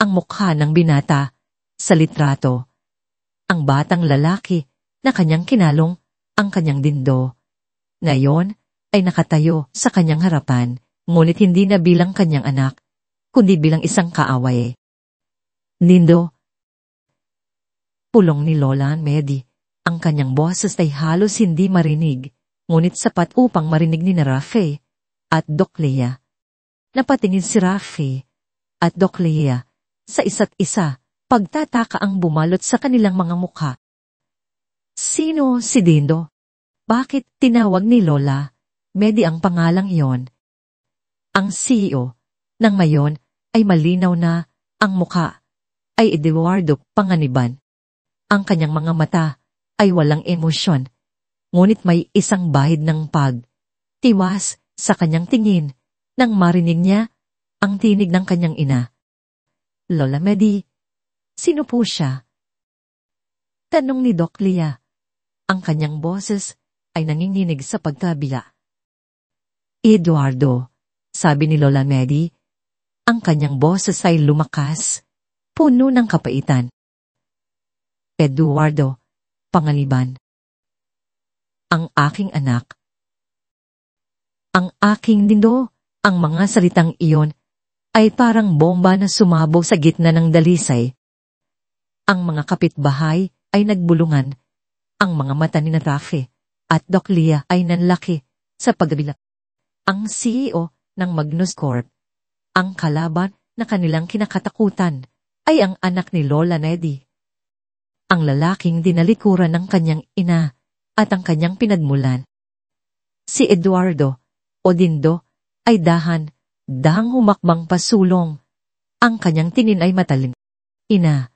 A: Ang mukha ng binata sa litrato, ang batang lalaki na kanyang kinalong, ang kanyang dindo. Ngayon ay nakatayo sa kanyang harapan, ngunit hindi na bilang kanyang anak, kundi bilang isang kaaway. Dindo. Pulong ni Lola Medi, ang kanyang boses ay halos hindi marinig, ngunit sapat upang marinig ni Rafe at Doc Lea. Napatingin si Rafe at Doc Lea sa isa't isa, pagtataka ang bumalot sa kanilang mga mukha. Sino si Dindo? Bakit tinawag ni Lola Medi ang pangalang iyon? Ang CEO ng mayon ay malinaw na ang mukha ay Eduardo Panganiban. Ang kanyang mga mata ay walang emosyon, ngunit may isang bahid ng pag-tiwas sa kanyang tingin nang marinig niya ang tinig ng kanyang ina. Lola Medi, sino po siya? Tanong ni Doc Lea. Ang kanyang boses ay nanginginig sa pagkabila. Eduardo, sabi ni Lola Medi. Ang kanyang boses ay lumakas, puno ng kapaitan. Eduardo Panganiban. Ang aking anak. Ang aking Dindo, ang mga salitang iyon ay parang bomba na sumabog sa gitna ng dalisay. Ang mga kapitbahay ay nagbulungan. Ang mga mata ni Rafe at Doc Lea ay nanlaki sa pagkabila. Ang CEO ng Magnus Corp, ang kalaban na kanilang kinakatakutan, ay ang anak ni Lola Medi. Ang lalaking dinalikuran ng kanyang ina at ang kanyang pinagmulan. Si Eduardo o Dindo ay dahang humakbang pasulong. Ang kanyang tingin ay matalim. Ina,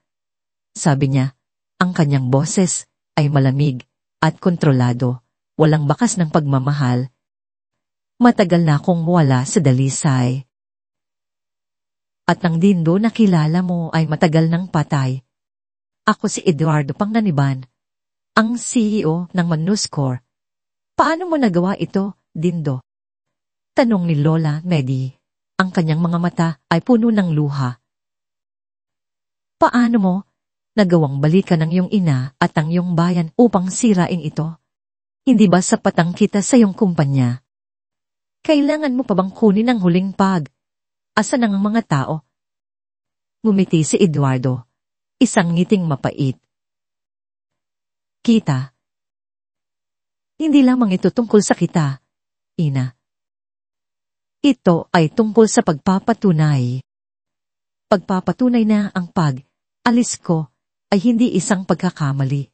A: sabi niya, ang kanyang boses ay malamig at kontrolado, walang bakas ng pagmamahal. Matagal na akong wala sa dalisay. At ang Dindo na kilala mo ay matagal nang patay. Ako si Eduardo Panganiban, ang CEO ng Magnus Corp. Paano mo nagawa ito, Dindo? Tanong ni Lola Medi. Ang kanyang mga mata ay puno ng luha. Paano mo nagawang balikan ng iyong ina at ang iyong bayan upang sirain ito? Hindi ba sapat ang kita sa iyong kumpanya? Kailangan mo pa bang kunin ang huling asa ng mga tao? Ngumiti si Eduardo, isang ngiting mapait. Kita. Hindi lamang ito tungkol sa kita, ina. Ito ay tungkol sa pagpapatunay. Pagpapatunay na ang pag-alis ko ay hindi isang pagkakamali.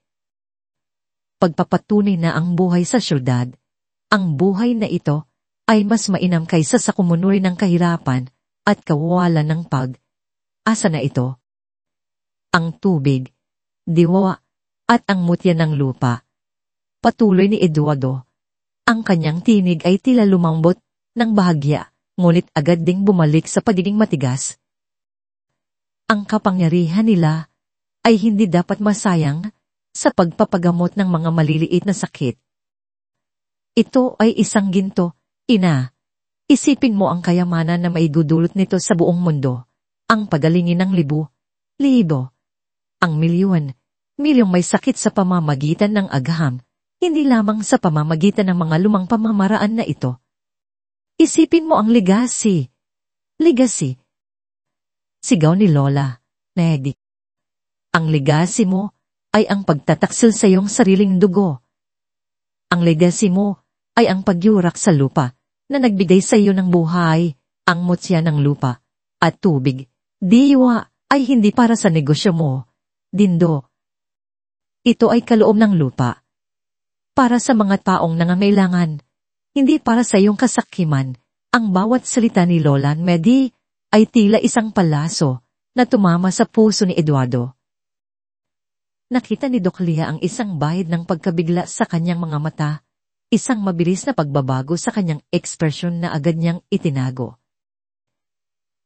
A: Pagpapatunay na ang buhay sa syudad, ang buhay na ito ay mas mainam kaysa sa kumunoy ng kahirapan at kawalan ng pag-asa na ito. Ang tubig, diwa, at ang mutya ng lupa. Patuloy ni Eduardo. Ang kanyang tinig ay tila lumambot ng bahagya, ngunit agad ding bumalik sa pagiging matigas. Ang kapangyarihan nila ay hindi dapat masayang sa pagpapagamot ng mga maliliit na sakit. Ito ay isang ginto, ina. Isipin mo ang kayamanan na maidudulot nito sa buong mundo. Ang pagalingin ng libo, ang milyong may sakit sa pamamagitan ng agham, hindi lamang sa pamamagitan ng mga lumang pamamaraan na ito. Isipin mo ang legacy. Sigaw ni Lola, Nedi. Ang legacy mo ay ang pagtataksil sa iyong sariling dugo. Ang legacy mo ay ang pagyurak sa lupa na nagbigay sa iyo ng buhay, ang mutya ng lupa at tubig. Diwa ay hindi para sa negosyo mo, Dindo. Ito ay kaloob ng lupa. Para sa mga taong nangangailangan, hindi para sa iyong kasakiman. Ang bawat salita ni Lola Medi ay tila isang palaso na tumama sa puso ni Eduardo. Nakita ni Doc Lia ang isang bahid ng pagkabigla sa kanyang mga mata, isang mabilis na pagbabago sa kanyang ekspresyon na agad niyang itinago.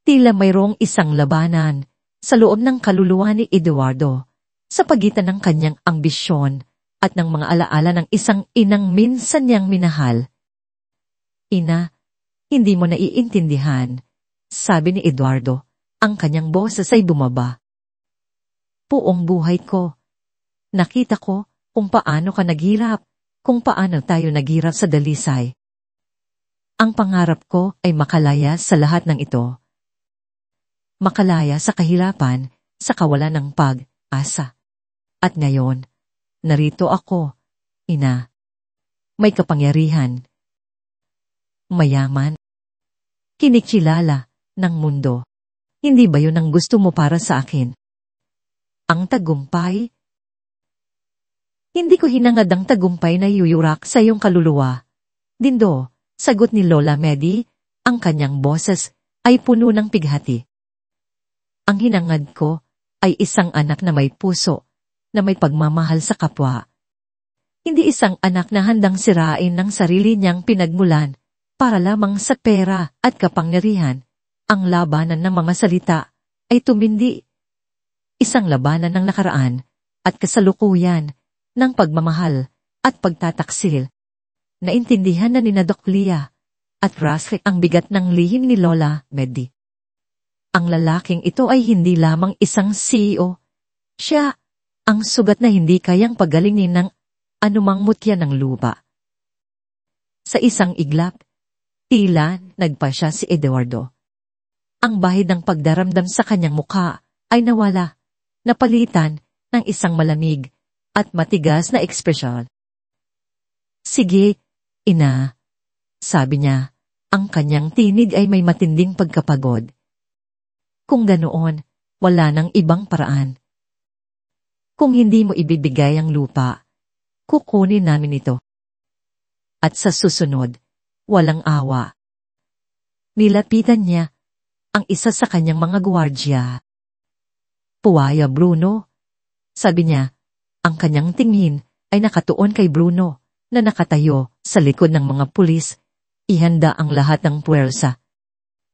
A: Tila mayroong isang labanan sa loob ng kaluluwa ni Eduardo sa pagitan ng kanyang ambisyon at ng mga alaala ng isang inang minsan niyang minahal. Ina, hindi mo naiintindihan, sabi ni Eduardo, ang kanyang boses ay bumaba. Buong buhay ko, nakita ko kung paano ka naghirap, kung paano tayo naghirap sa dalisay. Ang pangarap ko ay makalaya sa lahat ng ito. Makalaya sa kahirapan, sa kawalan ng pag-asa. At ngayon, narito ako, ina. May kapangyarihan. Mayaman. Kinikilala ng mundo. Hindi ba yun ang gusto mo para sa akin? Ang tagumpay? Hindi ko hinangad ang tagumpay na yuyurak sa iyong kaluluwa. Dindo, sagot ni Lola Medi, ang kanyang boses ay puno ng pighati. Ang hinangad ko ay isang anak na may puso, na may pagmamahal sa kapwa. Hindi isang anak na handang sirain ng sarili niyang pinagmulan para lamang sa pera at kapangyarihan. Ang labanan ng mga salita ay tumindi. Isang labanan ng nakaraan at kasalukuyan ng pagmamahal at pagtataksil. Naintindihan na ni Doc Lia at Rasrik ang bigat ng lihim ni Lola Medi. Ang lalaking ito ay hindi lamang isang CEO. Siya ang sugat na hindi kayang pagalingin ng anumang mutya ng lupa. Sa isang iglap, tila nagpa siya si Eduardo. Ang bahid ng pagdaramdam sa kanyang mukha ay nawala, napalitan ng isang malamig at matigas na ekspresyon. Sige, ina, sabi niya, ang kanyang tinig ay may matinding pagkapagod. Kung ganoon, wala nang ibang paraan. Kung hindi mo ibibigay ang lupa, kukunin namin ito. At sa susunod, walang awa. Nilapitan niya ang isa sa kanyang mga guwardya. Puwaya Bruno, sabi niya, ang kanyang tingin ay nakatuon kay Bruno na nakatayo sa likod ng mga pulis, ihanda ang lahat ng puwersa.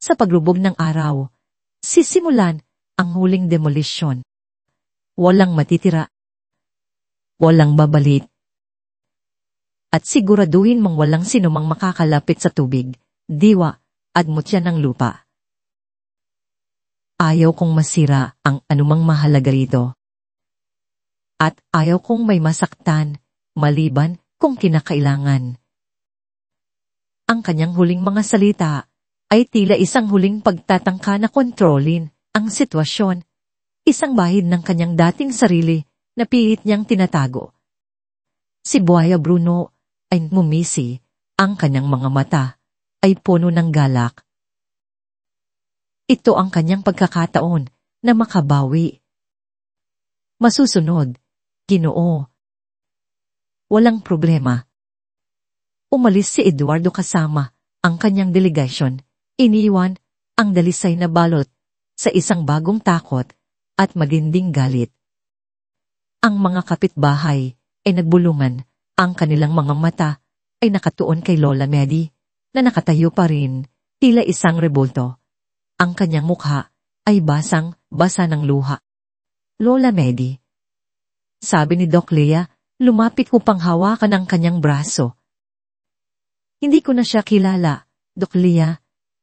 A: Sa paglubog ng araw, sisimulan ang huling demolisyon. Walang matitira. Walang babalik. At siguraduhin mong walang sinumang makakalapit sa tubig, diwa, at mutya ng lupa. Ayaw kong masira ang anumang mahalaga rito. At ayaw kong may masaktan, maliban kung kinakailangan. Ang kanyang huling mga salita ay tila isang huling pagtatangka na kontrolin ang sitwasyon, isang bahid ng kanyang dating sarili na pilit niyang tinatago. Si Buhaya Bruno ay ngumisi, ang kanyang mga mata ay puno ng galak. Ito ang kanyang pagkakataon na makabawi. Masusunod, Ginoo. Walang problema. Umalis si Eduardo kasama ang kanyang delegasyon, iniwan ang dalisay na balot sa isang bagong takot at matinding galit. Ang mga kapitbahay ay nagbulungan, ang kanilang mga mata ay nakatuon kay Lola Medi na nakatayo pa rin, tila isang rebulto. Ang kanyang mukha ay basang-basa ng luha. Lola Medi, sabi ni Doc Lea, lumapit upang hawakan ang kanyang braso. Hindi ko na siya kilala, Doc Lea,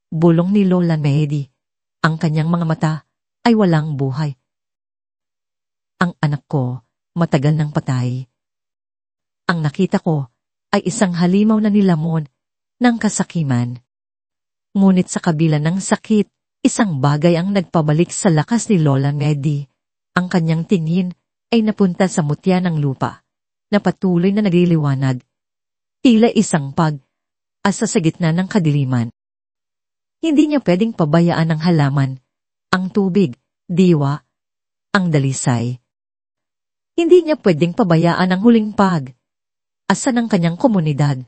A: bulong ni Lola Medi. Ang kanyang mga mata ay walang buhay. Ang anak ko, matagal nang patay. Ang nakita ko ay isang halimaw na nilamon ng kasakiman. Ngunit sa kabila ng sakit, isang bagay ang nagpabalik sa lakas ni Lola Medi. Ang kanyang tingin ay napunta sa mutya ng lupa, na patuloy na nagliliwanag. Tila isang pag-asa sa gitna ng kadiliman. Hindi niya pwedeng pabayaan ang halaman, ang tubig, diwa, ang dalisay. Hindi niya pwedeng pabayaan ang huling pag-asa ng kanyang komunidad.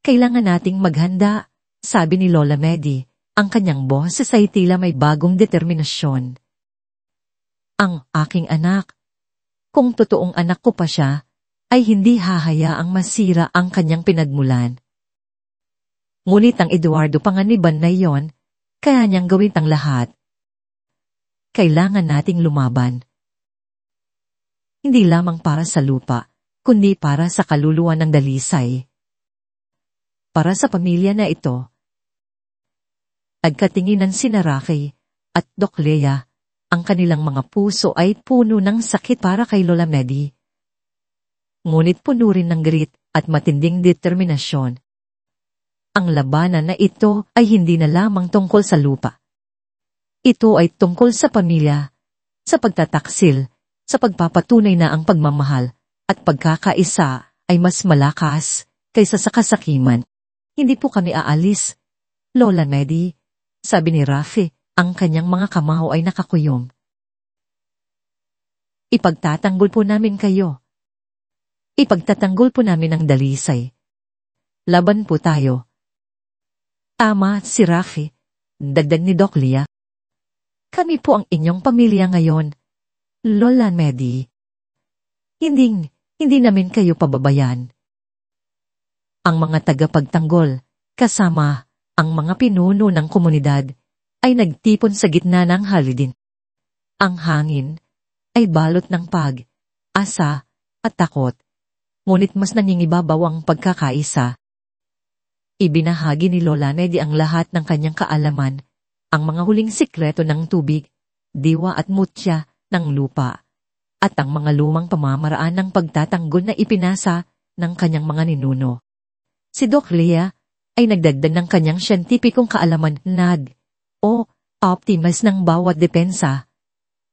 A: Kailangan nating maghanda, sabi ni Lola Medi, ang kanyang boses ay tila may bagong determinasyon. Ang aking anak, kung totoong anak ko pa siya, ay hindi hahayaang masira ang kanyang pinagmulan. Ngunit ang Eduardo Panganiban na iyon, kaya niyang gawin ang lahat. Kailangan nating lumaban. Hindi lamang para sa lupa, kundi para sa kaluluwa ng dalisay. Para sa pamilya na ito. Nagkatinginan sina Rocky at Doc Lea. Ang kanilang mga puso ay puno ng sakit para kay Lola Medi. Ngunit puno rin ng grit at matinding determinasyon. Ang labanan na ito ay hindi na lamang tungkol sa lupa. Ito ay tungkol sa pamilya, sa pagtataksil, sa pagpapatunay na ang pagmamahal at pagkakaisa ay mas malakas kaysa sa kasakiman. Hindi po kami aalis, Lola Medi, sabi ni Rafi. Ang kanyang mga kamao ay nakakuyom. Ipagtatanggol po namin kayo. Ipagtatanggol po namin ang dalisay. Laban po tayo. Tama si Rafi, dagdag ni Doc Lea. Kami po ang inyong pamilya ngayon, Lola Medi. Hindi namin kayo pababayan. Ang mga tagapagtanggol, kasama ang mga pinuno ng komunidad, ay nagtipon sa gitna ng halidin. Ang hangin ay balot ng pag-asa at takot, ngunit mas nangingibabaw ang pagkakaisa. Ibinahagi ni Lola Medi ang lahat ng kanyang kaalaman, ang mga huling sikreto ng tubig, diwa at mutya ng lupa, at ang mga lumang pamamaraan ng pagtatanggol na ipinasa ng kanyang mga ninuno. Si Doc Lea ay nagdagdag ng kanyang siyentipikong kaalaman o optimas ng bawat depensa,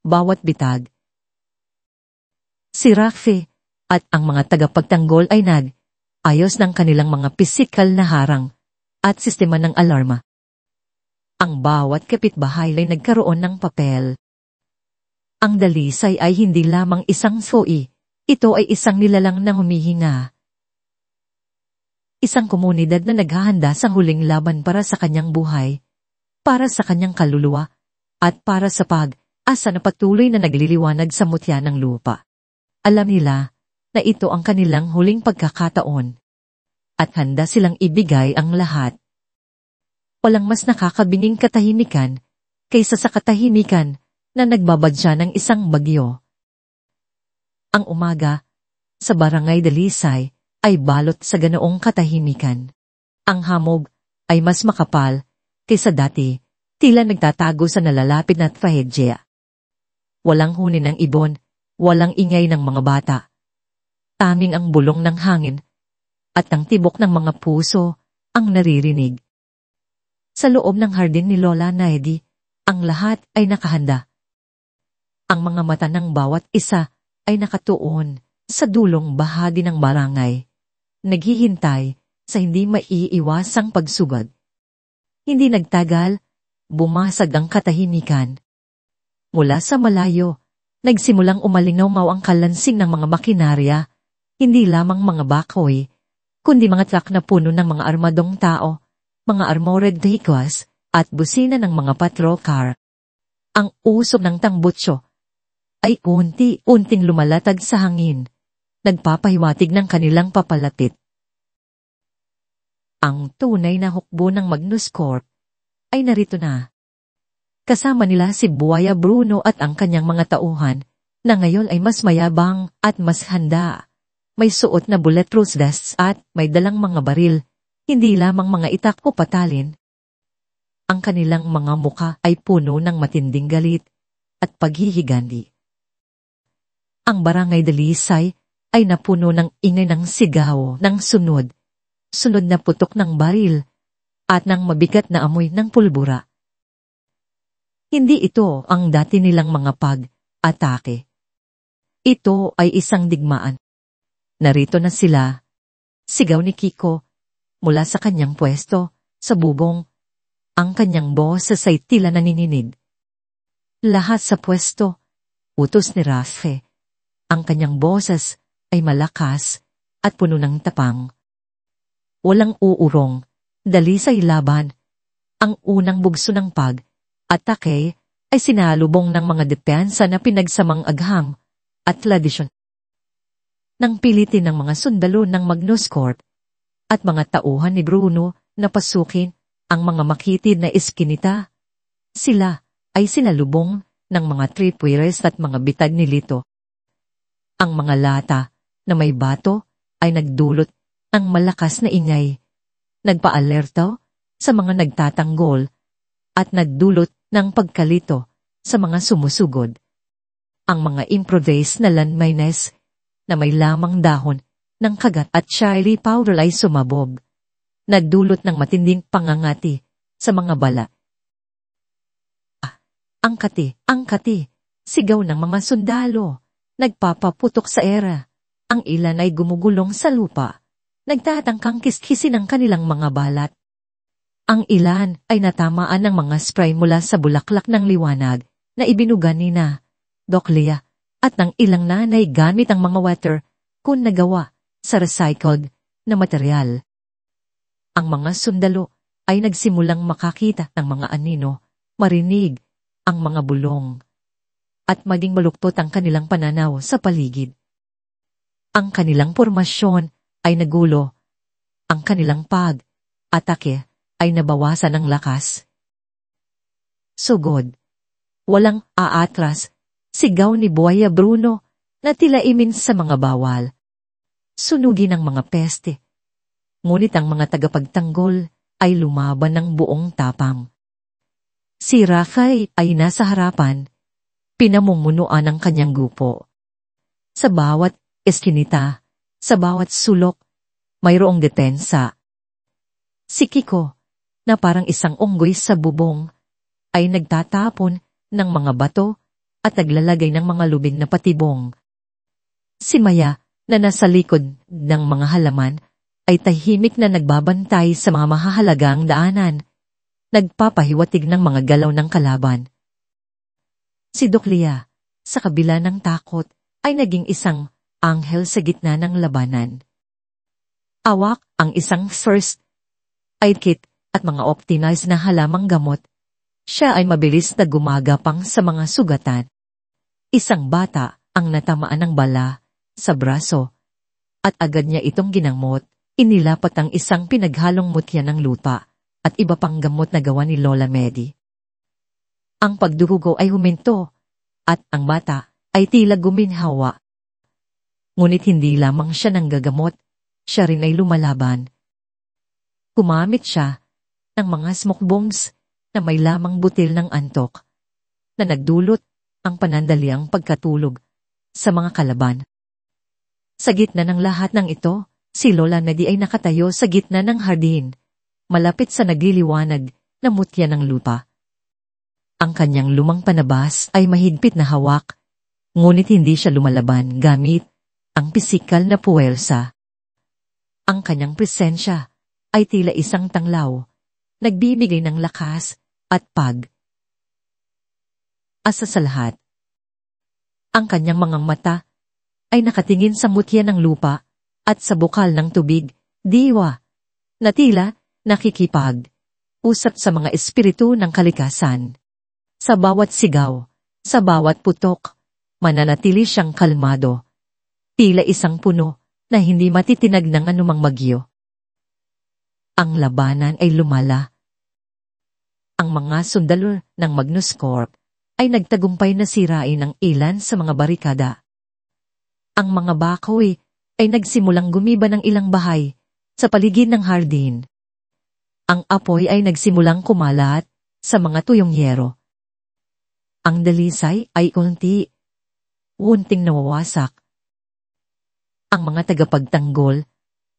A: bawat bitag. Si Rafi at ang mga tagapagtanggol ay ayos ng kanilang mga pisikal na harang at sistema ng alarma. Ang bawat kapitbahay ay nagkaroon ng papel. Ang dalisay ay hindi lamang isang soi, ito ay isang nilalang na humihinga. Isang komunidad na naghahanda sa huling laban para sa kanyang buhay, para sa kanyang kaluluwa, at para sa pag-asa na patuloy na nagliliwanag sa mutya ng lupa. Alam nila na ito ang kanilang huling pagkakataon. At handa silang ibigay ang lahat. Walang mas nakakabinging katahimikan kaysa sa katahimikan na nagbabadya ng isang bagyo. Ang umaga sa Barangay Dalisay ay balot sa ganoong katahimikan. Ang hamog ay mas makapal kaysa dati, tila nagtatago sa nalalapit na trahedya. Walang huni ng ibon, walang ingay ng mga bata. Tanging ang bulong ng hangin at ang tibok ng mga puso ang naririnig. Sa loob ng hardin ni Lola Medi, ang lahat ay nakahanda. Ang mga mata ng bawat isa ay nakatuon sa dulong bahagi ng barangay, naghihintay sa hindi maiiwasang pagsugod. Hindi nagtagal, bumasag ang katahimikan. Mula sa malayo, nagsimulang umalinaw ang kalansing ng mga makinarya, hindi lamang mga bakoy, kundi mga truck na puno ng mga armadong tao, mga armored vehicles, at busina ng mga patrol car. Ang usok ng tambutso ay unti-unting lumalatag sa hangin, nagpapahiwatig ng kanilang papalapit. Ang tunay na hukbo ng Magnus Corp ay narito na. Kasama nila si Buaya Bruno at ang kanyang mga tauhan, na ngayon ay mas mayabang at mas handa. May suot na bulletproof vests at may dalang mga baril, hindi lamang mga itak o patalin. Ang kanilang mga muka ay puno ng matinding galit at paghihigandi. Ang barangay Dalisay ay napuno ng ingay ng sigaw ng sunod na putok ng baril at ng mabigat na amoy ng pulbura. Hindi ito ang dati nilang mga pag-atake. Ito ay isang digmaan. Narito na sila. Sigaw ni Kiko mula sa kanyang pwesto sa bubong. Ang kanyang boses ay tila nanininig. Lahat sa pwesto, utos ni Rafe. Ang kanyang boses ay malakas at puno ng tapang. Walang uurong, dalisay laban. Ang unang bugso ng pag-atake ay sinalubong ng mga depensa na pinagsamang agham at tradisyon. Nang pilitin ng mga sundalo ng Magnus Corp at mga tauhan ni Bruno na pasukin ang mga makitid na iskinita, sila ay sinalubong ng mga tripwires at mga bitag ni Lito. Ang mga lata na may bato ay nagdulot ng malakas na ingay, nagpaalerto sa mga nagtatanggol at nagdulot ng pagkalito sa mga sumusugod. Ang mga improvised na landmines na may lamang dahon ng kagat at chili powder ay sumabog, nagdulot ng matinding pangangati sa mga bala. Ang kati, sigaw ng mga sundalo, nagpapaputok sa era. Ang ilan ay gumugulong sa lupa, nagtatangkang kiskisin ang kanilang mga balat. Ang ilan ay natamaan ng mga spray mula sa bulaklak ng liwanag na ibinugan ni na Doc Lea at ng ilang nanay gamit ang mga water kung nagawa sa recycled na material. Ang mga sundalo ay nagsimulang makakita ng mga anino, marinig ang mga bulong, at maging maluktot ang kanilang pananaw sa paligid. Ang kanilang pormasyon ay nagulo. Ang kanilang pag-atake ay nabawasan ng lakas. Sugod. Walang aatras. Sigaw ni Buaya Bruno na tila imin sa mga bawal. Sunugin ang mga peste. Ngunit ang mga tagapagtanggol ay lumaban ng buong tapang. Si Rafe ay nasa harapan, pinamumunuan ang kanyang grupo. Sa bawat eskinita, sa bawat sulok, mayroong depensa. Si Kiko, na parang isang unggoy sa bubong, ay nagtatapon ng mga bato at naglalagay ng mga lubig na patibong. Si Maya, na nasa likod ng mga halaman, ay tahimik na nagbabantay sa mga mahahalagang daanan, nagpapahiwatig ng mga galaw ng kalaban. Si Doc Lea, sa kabila ng takot, ay naging isang anghel sa gitna ng labanan. Awak ang isang first aid kit at mga optimized na halamang gamot. Siya ay mabilis na gumagapang sa mga sugatan. Isang bata ang natamaan ng bala sa braso at agad niya itong ginamot. Inilapat ang isang pinaghalong mutya ng lupa at iba pang gamot na gawa ni Lola Medi. Ang pagdurugo ay huminto at ang bata ay tila guminhawa. Ngunit hindi lamang siya nanggagamot, siya rin ay lumalaban. Gumamit siya ng mga smoke bombs na may lamang butil ng antok na nagdulot ang panandaliang pagkatulog sa mga kalaban. Sa gitna ng lahat ng ito, si Lola Medi ay nakatayo sa gitna ng hardin, malapit sa nagliliwanag na mutya ng lupa. Ang kanyang lumang panabas ay mahigpit na hawak, ngunit hindi siya lumalaban gamit ang pisikal na puwersa. Ang kanyang presensya ay tila isang tanglaw, nagbibigay ng lakas at asa sa lahat. Ang kanyang mga mata ay nakatingin sa mutya ng lupa at sa bukal ng tubig Diwa, na tila nakikipag-usap sa mga espiritu ng kalikasan. Sa bawat sigaw, sa bawat putok, mananatili siyang kalmado. Tila isang puno na hindi matitinag ng anumang bagyo. Ang labanan ay lumala. Ang mga sundalo ng Magnus Corp ay nagtagumpay na sirain ang ilan sa mga barikada. Ang mga bakoy ay nagsimulang gumiba ng ilang bahay sa paligid ng hardin. Ang apoy ay nagsimulang kumalat sa mga tuyong yero. Ang dalisay ay unting nawawasak. Ang mga tagapagtanggol,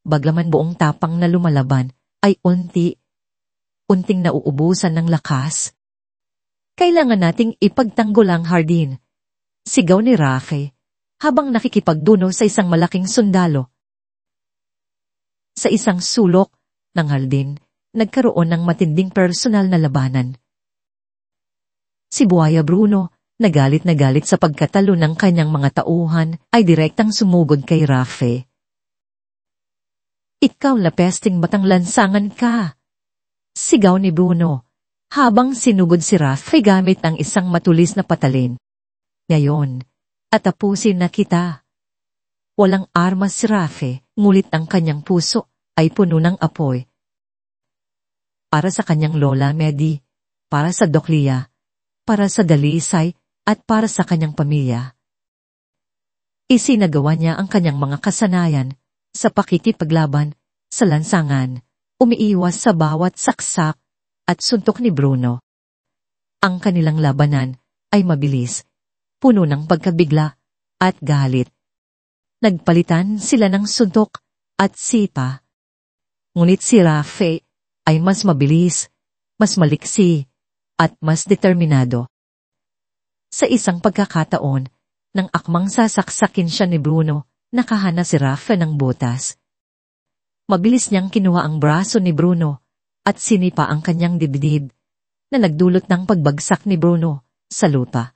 A: baglaman buong tapang na lumalaban, ay unting nauubusan ng lakas. Kailangan nating ipagtanggol ang hardin, sigaw ni Rafe, habang nakikipagduno sa isang malaking sundalo. Sa isang sulok ng hardin, nagkaroon ng matinding personal na labanan. Si Buhaya Bruno, na galit sa pagkatalo ng kanyang mga tauhan, ay direktang sumugod kay Rafe. Ikaw na pesting batang lansangan ka! Sigaw ni Bruno, habang sinugod si Rafe gamit ang isang matulis na patalin. Ngayon, atapusin na kita. Walang armas si Rafe, ngulit ang kanyang puso ay puno ng apoy. Para sa kanyang lola Medi, para sa Doklia, para sa Dalisay, at para sa kanyang pamilya. Isinagawa niya ang kanyang mga kasanayan sa pakikipaglaban sa lansangan, umiiwas sa bawat saksak at suntok ni Bruno. Ang kanilang labanan ay mabilis, puno ng pagkabigla at galit. Nagpalitan sila ng suntok at sipa. Ngunit si Rafe ay mas mabilis, mas maliksi, at mas determinado. Sa isang pagkakataon, nang akmang sasaksakin siya ni Bruno, nakahana si Rafe ng butas. Mabilis niyang kinuha ang braso ni Bruno at sinipa ang kanyang dibdib na nagdulot ng pagbagsak ni Bruno sa lupa.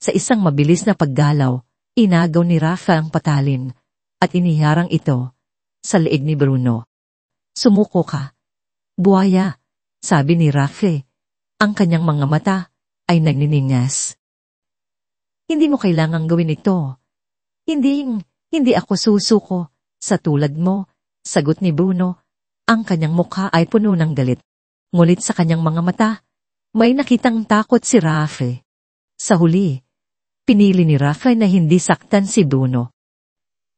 A: Sa isang mabilis na paggalaw, inagaw ni Rafe ang patalin at iniharang ito sa leeg ni Bruno. Sumuko ka, buhaya, sabi ni Rafe. Ang kanyang mga mata ay nagniningas. Hindi mo kailangang gawin ito. Hindi ako susuko. Sa tulad mo, sagot ni Bruno. Ang kanyang mukha ay puno ng galit. Ngulit sa kanyang mga mata, may nakitang takot si Rafe. Sa huli, pinili ni Rafe na hindi saktan si Bruno.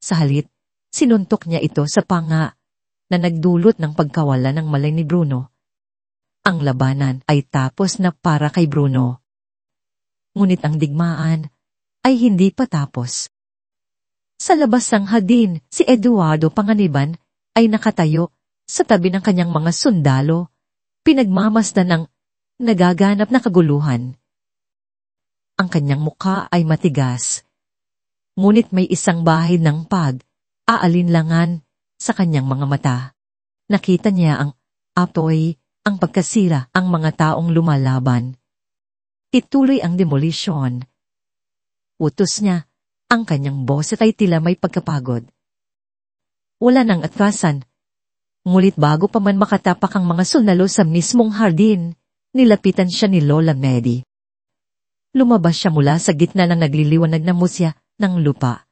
A: Sa halip, sinuntok niya ito sa panga na nagdulot ng pagkawala ng malay ni Bruno. Ang labanan ay tapos na para kay Bruno. Ngunit ang digmaan ay hindi pa tapos. Sa labas ng hardin, si Eduardo Panganiban ay nakatayo sa tabi ng kanyang mga sundalo, pinagmamasdan ng nagaganap na kaguluhan. Ang kanyang mukha ay matigas, ngunit may isang bahid ng pag-aalinlangan sa kanyang mga mata. Nakita niya ang apoy, ang pagkasira, ang mga taong lumalaban. Ituloy ang demolisyon. Utos niya, ang kanyang boses ay tila may pagkapagod. Wala nang atrasan. Ngulit bago pa man makatapak ang mga sundalo sa mismong hardin, nilapitan siya ni Lola Medi. Lumabas siya mula sa gitna ng nagliliwanag na musya ng lupa.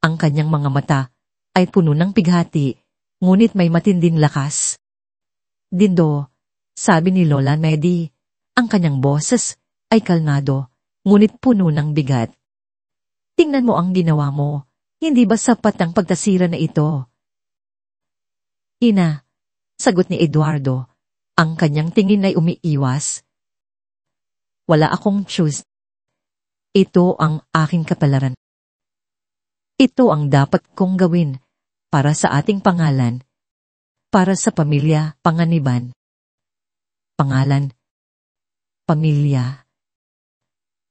A: Ang kanyang mga mata ay puno ng pighati, ngunit may matinding lakas. Dindo, sabi ni Lola Medi, ang kanyang boses ay kalmado, ngunit puno ng bigat. Tingnan mo ang ginawa mo. Hindi ba sapat ang pagtasira na ito? Ina, sagot ni Eduardo. Ang kanyang tingin ay umiiwas. Wala akong choice. Ito ang aking kapalaran. Ito ang dapat kong gawin para sa ating pangalan, para sa pamilya Panganiban. Pangalan, pamilya.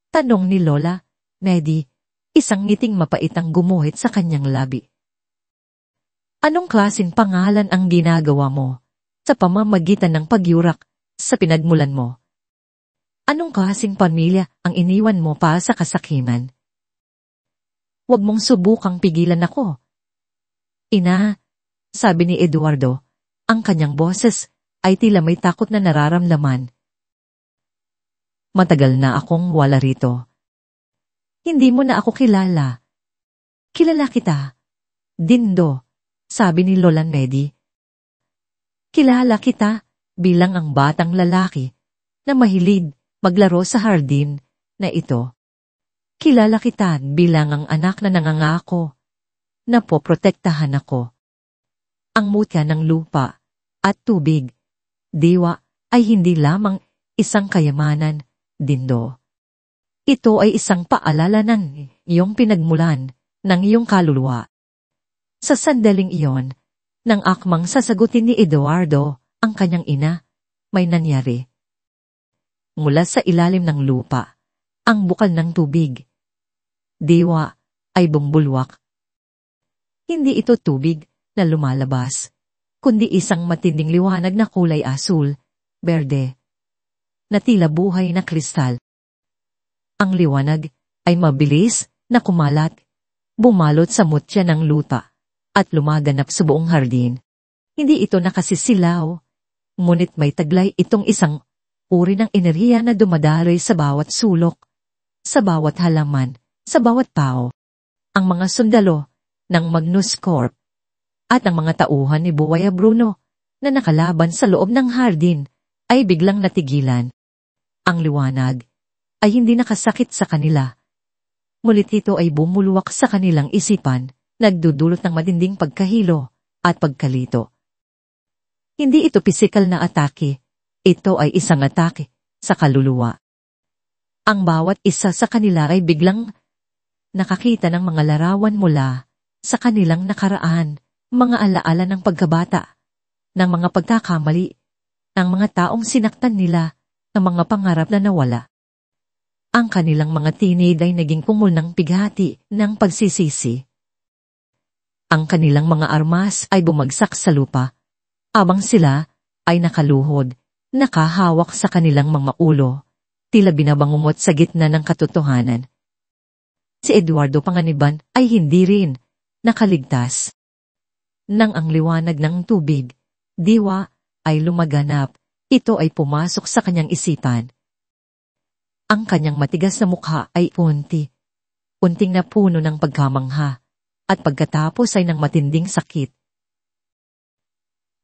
A: Tanong ni Lola Medi, isang ngiting mapait ang gumuhit sa kanyang labi. Anong klaseng pangalan ang ginagawa mo sa pamamagitan ng pagyurak sa pinagmulan mo? Anong klaseng pamilya ang iniwan mo para sa kasakiman? Huwag mong subukang pigilan ako. Ina, sabi ni Eduardo. Ang kanyang boses ay tila may takot na nararamdaman. Matagal na akong wala rito. Hindi mo na ako kilala. Kilala kita. Dindo, sabi ni Lola Medi. Kilala kita bilang ang batang lalaki na mahilig maglaro sa hardin na ito. Kilala kita bilang ang anak na nangangako na poprotektahan ako. Ang mutya ng lupa at tubig, diwa, ay hindi lamang isang kayamanan, Dindo. Ito ay isang paalala ng iyong pinagmulan ng iyong kaluluwa. Sa sandaling iyon, nang akmang sasagutin ni Eduardo ang kanyang ina, may nangyari. Mula sa ilalim ng lupa, ang bukal ng tubig, diwa, ay bumbulwak. Hindi ito tubig na lumalabas, kundi isang matinding liwanag na kulay asul, berde, na tila buhay na kristal. Ang liwanag ay mabilis na kumalat, bumalot sa mutya ng lupa, at lumaganap sa buong hardin. Hindi ito nakasisilaw, ngunit may taglay itong isang uri ng enerhiya na dumadaray sa bawat sulok, sa bawat halaman, sa bawat tao. Ang mga sundalo ng Magnus Corp at ang mga tauhan ni Buwaya Bruno na nakalaban sa loob ng hardin ay biglang natigilan. Ang liwanag ay hindi nakasakit sa kanila. Ngunit ito ay bumulwak sa kanilang isipan, nagdudulot ng matinding pagkahilo at pagkalito. Hindi ito pisikal na atake, ito ay isang atake sa kaluluwa. Ang bawat isa sa kanila ay biglang nakakita ng mga larawan mula sa kanilang nakaraan, mga alaala ng pagkabata, ng mga pagkakamali, ng mga taong sinaktan nila, ng mga pangarap na nawala. Ang kanilang mga tinid ay naging kumul ng pighati ng pagsisisi. Ang kanilang mga armas ay bumagsak sa lupa, abang sila ay nakaluhod, nakahawak sa kanilang mga ulo, tila binabangungot sa gitna ng katotohanan. Si Eduardo Panganiban ay hindi rin nakaligtas. Nang ang liwanag ng tubig, diwa, ay lumaganap, ito ay pumasok sa kanyang isipan. Ang kanyang matigas na mukha ay unting napuno ng pagkamangha, at pagkatapos ay ng matinding sakit.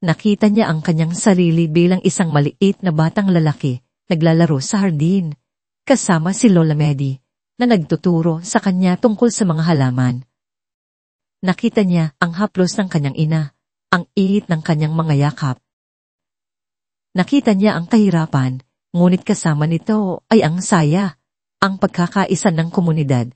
A: Nakita niya ang kanyang sarili bilang isang maliit na batang lalaki, naglalaro sa hardin, kasama si Lola Medi, na nagtuturo sa kanya tungkol sa mga halaman. Nakita niya ang haplos ng kanyang ina, ang ihit ng kanyang mga yakap. Nakita niya ang kahirapan, ngunit kasama nito ay ang saya, ang pagkakaisa ng komunidad.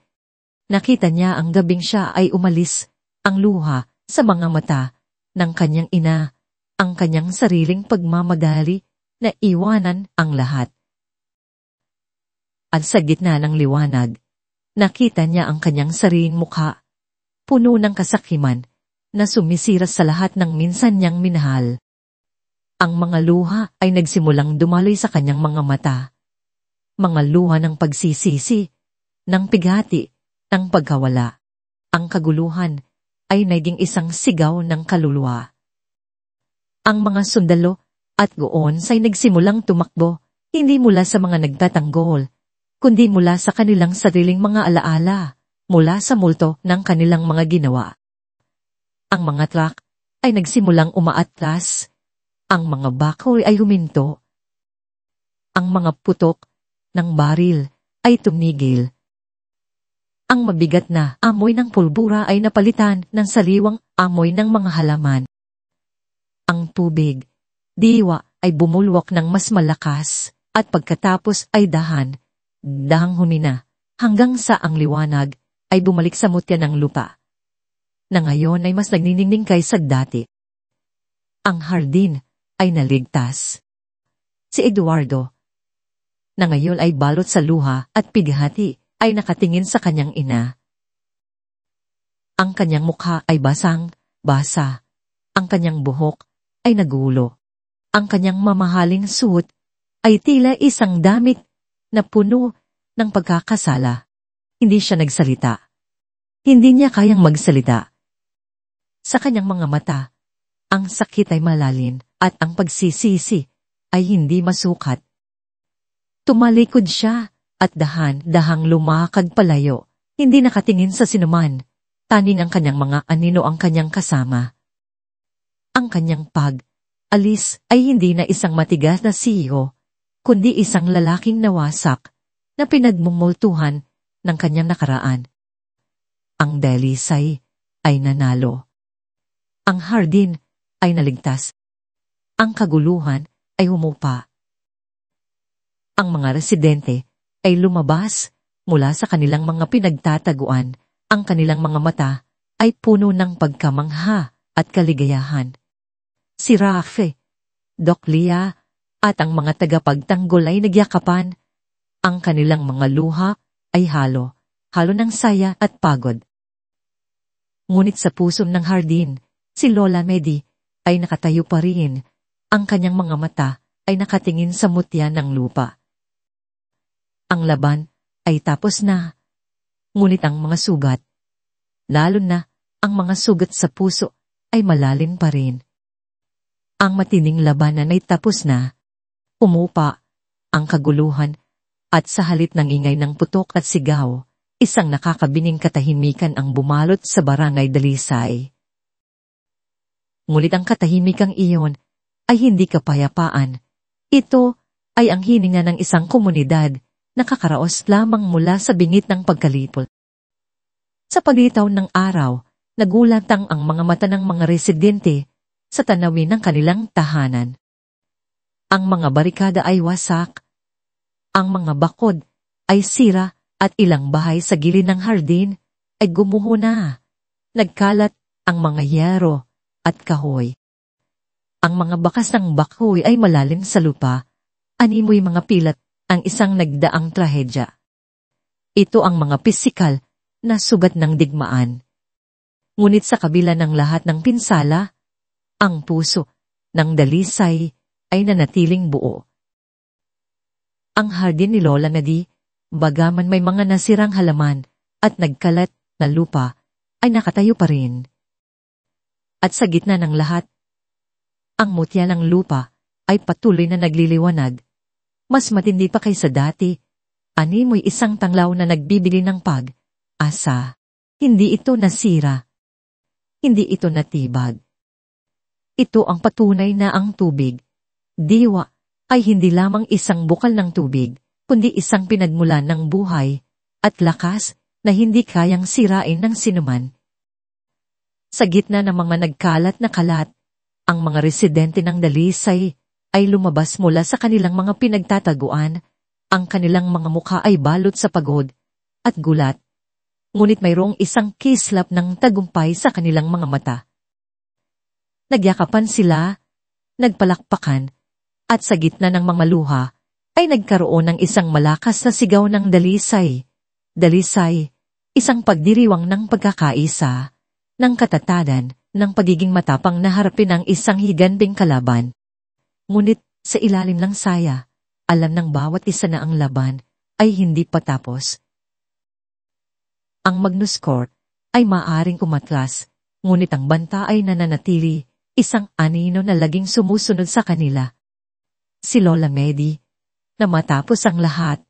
A: Nakita niya ang gabing siya ay umalis, ang luha sa mga mata ng kanyang ina, ang kanyang sariling pagmamadali na iwanan ang lahat. At sa gitna ng liwanag, nakita niya ang kanyang sariling mukha, puno ng kasakiman, na sumisira sa lahat ng minsan niyang minahal. Ang mga luha ay nagsimulang dumaloy sa kanyang mga mata. Mga luha ng pagsisisi, ng pighati, ng pagkawala. Ang kaguluhan ay naging isang sigaw ng kaluluwa. Ang mga sundalo at goons ay nagsimulang tumakbo, hindi mula sa mga nagtatanggol, kundi mula sa kanilang sariling mga alaala, mula sa multo ng kanilang mga ginawa. Ang mga truck ay nagsimulang umaatras, ang mga bakoy ay huminto. Ang mga putok ng baril ay tumigil. Ang mabigat na amoy ng pulbura ay napalitan ng sariwang amoy ng mga halaman. Ang tubig, diwa, ay bumulwak ng mas malakas, at pagkatapos ay dahang humina, hanggang sa ang liwanag ay bumalik sa mutya ng lupa, na ngayon ay mas nagniningning kaysa dati. Ang hardin ay naligtas. Si Eduardo, na ngayon ay balot sa luha at pighati, ay nakatingin sa kanyang ina. Ang kanyang mukha ay basang-basa. Ang kanyang buhok ay nagulo. Ang kanyang mamahaling suot ay tila isang damit na puno ng pagkakasala. Hindi siya nagsalita. Hindi niya kayang magsalita. Sa kanyang mga mata Ang sakit ay malalim at ang pagsisisi ay hindi masukat. Tumalikod siya at dahan-dahang lumakad palayo, hindi nakatingin sa sinuman, taning ang kanyang mga anino ang kanyang kasama. Ang kanyang pag-alis ay hindi na isang matigas na siyo, kundi isang lalaking nawasak na pinagmumultuhan ng kanyang nakaraan. Ang Delisay ay nanalo. Ang hardin ay naligtas. Ang kaguluhan ay humupa. Ang mga residente ay lumabas mula sa kanilang mga pinagtataguan. Ang kanilang mga mata ay puno ng pagkamangha at kaligayahan. Si Rafe, Doc Lia, at ang mga tagapagtanggol ay nagyakapan. Ang kanilang mga luha ay halo ng saya at pagod. Ngunit sa puso ng hardin, si Lola Medi ay nakatayo pa rin. Ang kanyang mga mata ay nakatingin sa mutya ng lupa. Ang laban ay tapos na. Ngunit ang mga sugat, lalo na ang mga sugat sa puso, ay malalim pa rin. Ang matining labanan ay tapos na. Umupa ang kaguluhan at sa halip ng ingay ng putok at sigaw, isang nakakabining katahimikan ang bumalot sa barangay Dalisay. Ngunit ang katahimikang iyon ay hindi kapayapaan. Ito ay ang hininga ng isang komunidad na kakaraos lamang mula sa bingit ng pagkalipol. Sa paglitaw ng araw, nagulatang ang mga mata ng mga residente sa tanawin ng kanilang tahanan. Ang mga barikada ay wasak, ang mga bakod ay sira at ilang bahay sa gilid ng hardin ay gumuho na. Nagkalat ang mga yero at kahoy. Ang mga bakas ng bakoy ay malalim sa lupa, animoy mga pilat ang isang nagdaang trahedya. Ito ang mga pisikal na sugat ng digmaan. Ngunit sa kabila ng lahat ng pinsala, ang puso ng Dalisay ay nanatiling buo. Ang hardin ni Lola Medi, bagaman may mga nasirang halaman at nagkalat na lupa, ay nakatayo pa rin. At sa gitna ng lahat, ang mutya ng lupa ay patuloy na nagliliwanag. Mas matindi pa kaysa dati, animoy isang tanglaw na nagbibili ng pag-asa. Hindi ito nasira. Hindi ito natibag. Ito ang patunay na ang tubig, diwa, ay hindi lamang isang bukal ng tubig, kundi isang pinagmulan ng buhay at lakas na hindi kayang sirain ng sinuman. Sa gitna ng mga nagkalat na kalat, ang mga residente ng Dalisay ay lumabas mula sa kanilang mga pinagtataguan. Ang kanilang mga mukha ay balot sa pagod at gulat. Ngunit mayroong isang kislap ng tagumpay sa kanilang mga mata. Nagyakapan sila, nagpalakpakan, at sa gitna ng mga luha, ay nagkaroon ng isang malakas na sigaw ng Dalisay. Dalisay, isang pagdiriwang ng pagkakaisa, ng katatadan, ng pagiging matapang na harapin ang isang higanting kalaban. Ngunit sa ilalim ng saya, alam ng bawat isa na ang laban ay hindi patapos. Ang Magnus Court ay maaring umatras, ngunit ang banta ay nananatili, isang anino na laging sumusunod sa kanila. Si Lola Medi, na matapos ang lahat,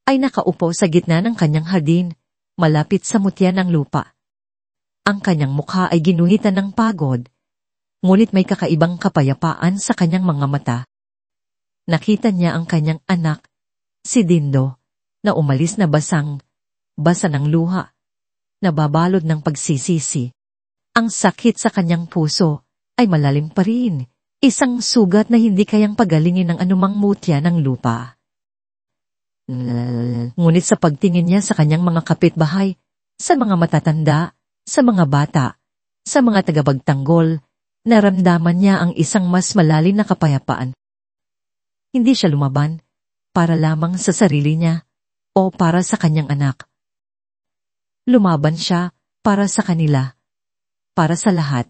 A: ay nakaupo sa gitna ng kanyang hardin, malapit sa mutya ng lupa. Ang kanyang mukha ay ginuhitan ng pagod, ngunit may kakaibang kapayapaan sa kanyang mga mata. Nakita niya ang kanyang anak, si Dindo, na umalis na basa ng luha, nababalod ng pagsisisi. Ang sakit sa kanyang puso ay malalim pa rin, isang sugat na hindi kayang pagalingin ng anumang mutya ng lupa. Ngunit sa pagtingin niya sa kanyang mga kapitbahay, sa mga matatanda, sa mga bata, sa mga tagapagtanggol, naramdaman niya ang isang mas malalim na kapayapaan. Hindi siya lumaban para lamang sa sarili niya o para sa kanyang anak. Lumaban siya para sa kanila, para sa lahat.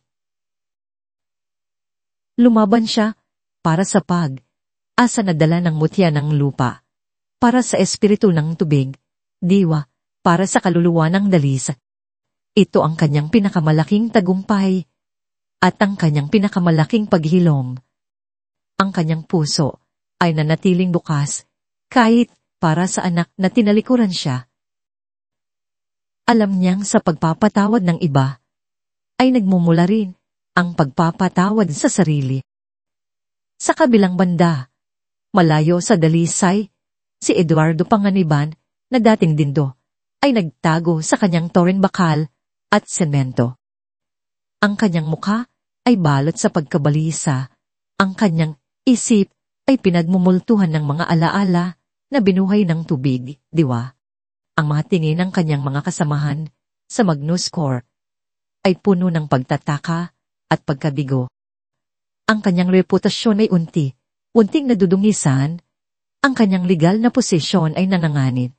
A: Lumaban siya para sa pag-asa na dala ng mutya ng lupa, para sa espiritu ng tubig, diwa, para sa kaluluwa ng Dalisa. Ito ang kanyang pinakamalaking tagumpay. at ang kanyang pinakamalaking paghilom. Ang kanyang puso ay nanatiling bukas kahit para sa anak na tinalikuran siya. Alam niyang sa pagpapatawad ng iba ay nagmumula rin ang pagpapatawad sa sarili. Sa kabilang banda, malayo sa dalisay, si Eduardo Panganiban na dating dindo ay nagtago sa kanyang toren bakal at semento. Ang kanyang mukha ay balot sa pagkabalisa, ang kanyang isip ay pinagmumultuhan ng mga alaala na binuhay ng tubig, diwa. Ang mga tingin ng kanyang mga kasamahan sa Magnus Corp ay puno ng pagtataka at pagkabigo. Ang kanyang reputasyon ay unting nadudungisan, ang kanyang legal na posisyon ay nananganib.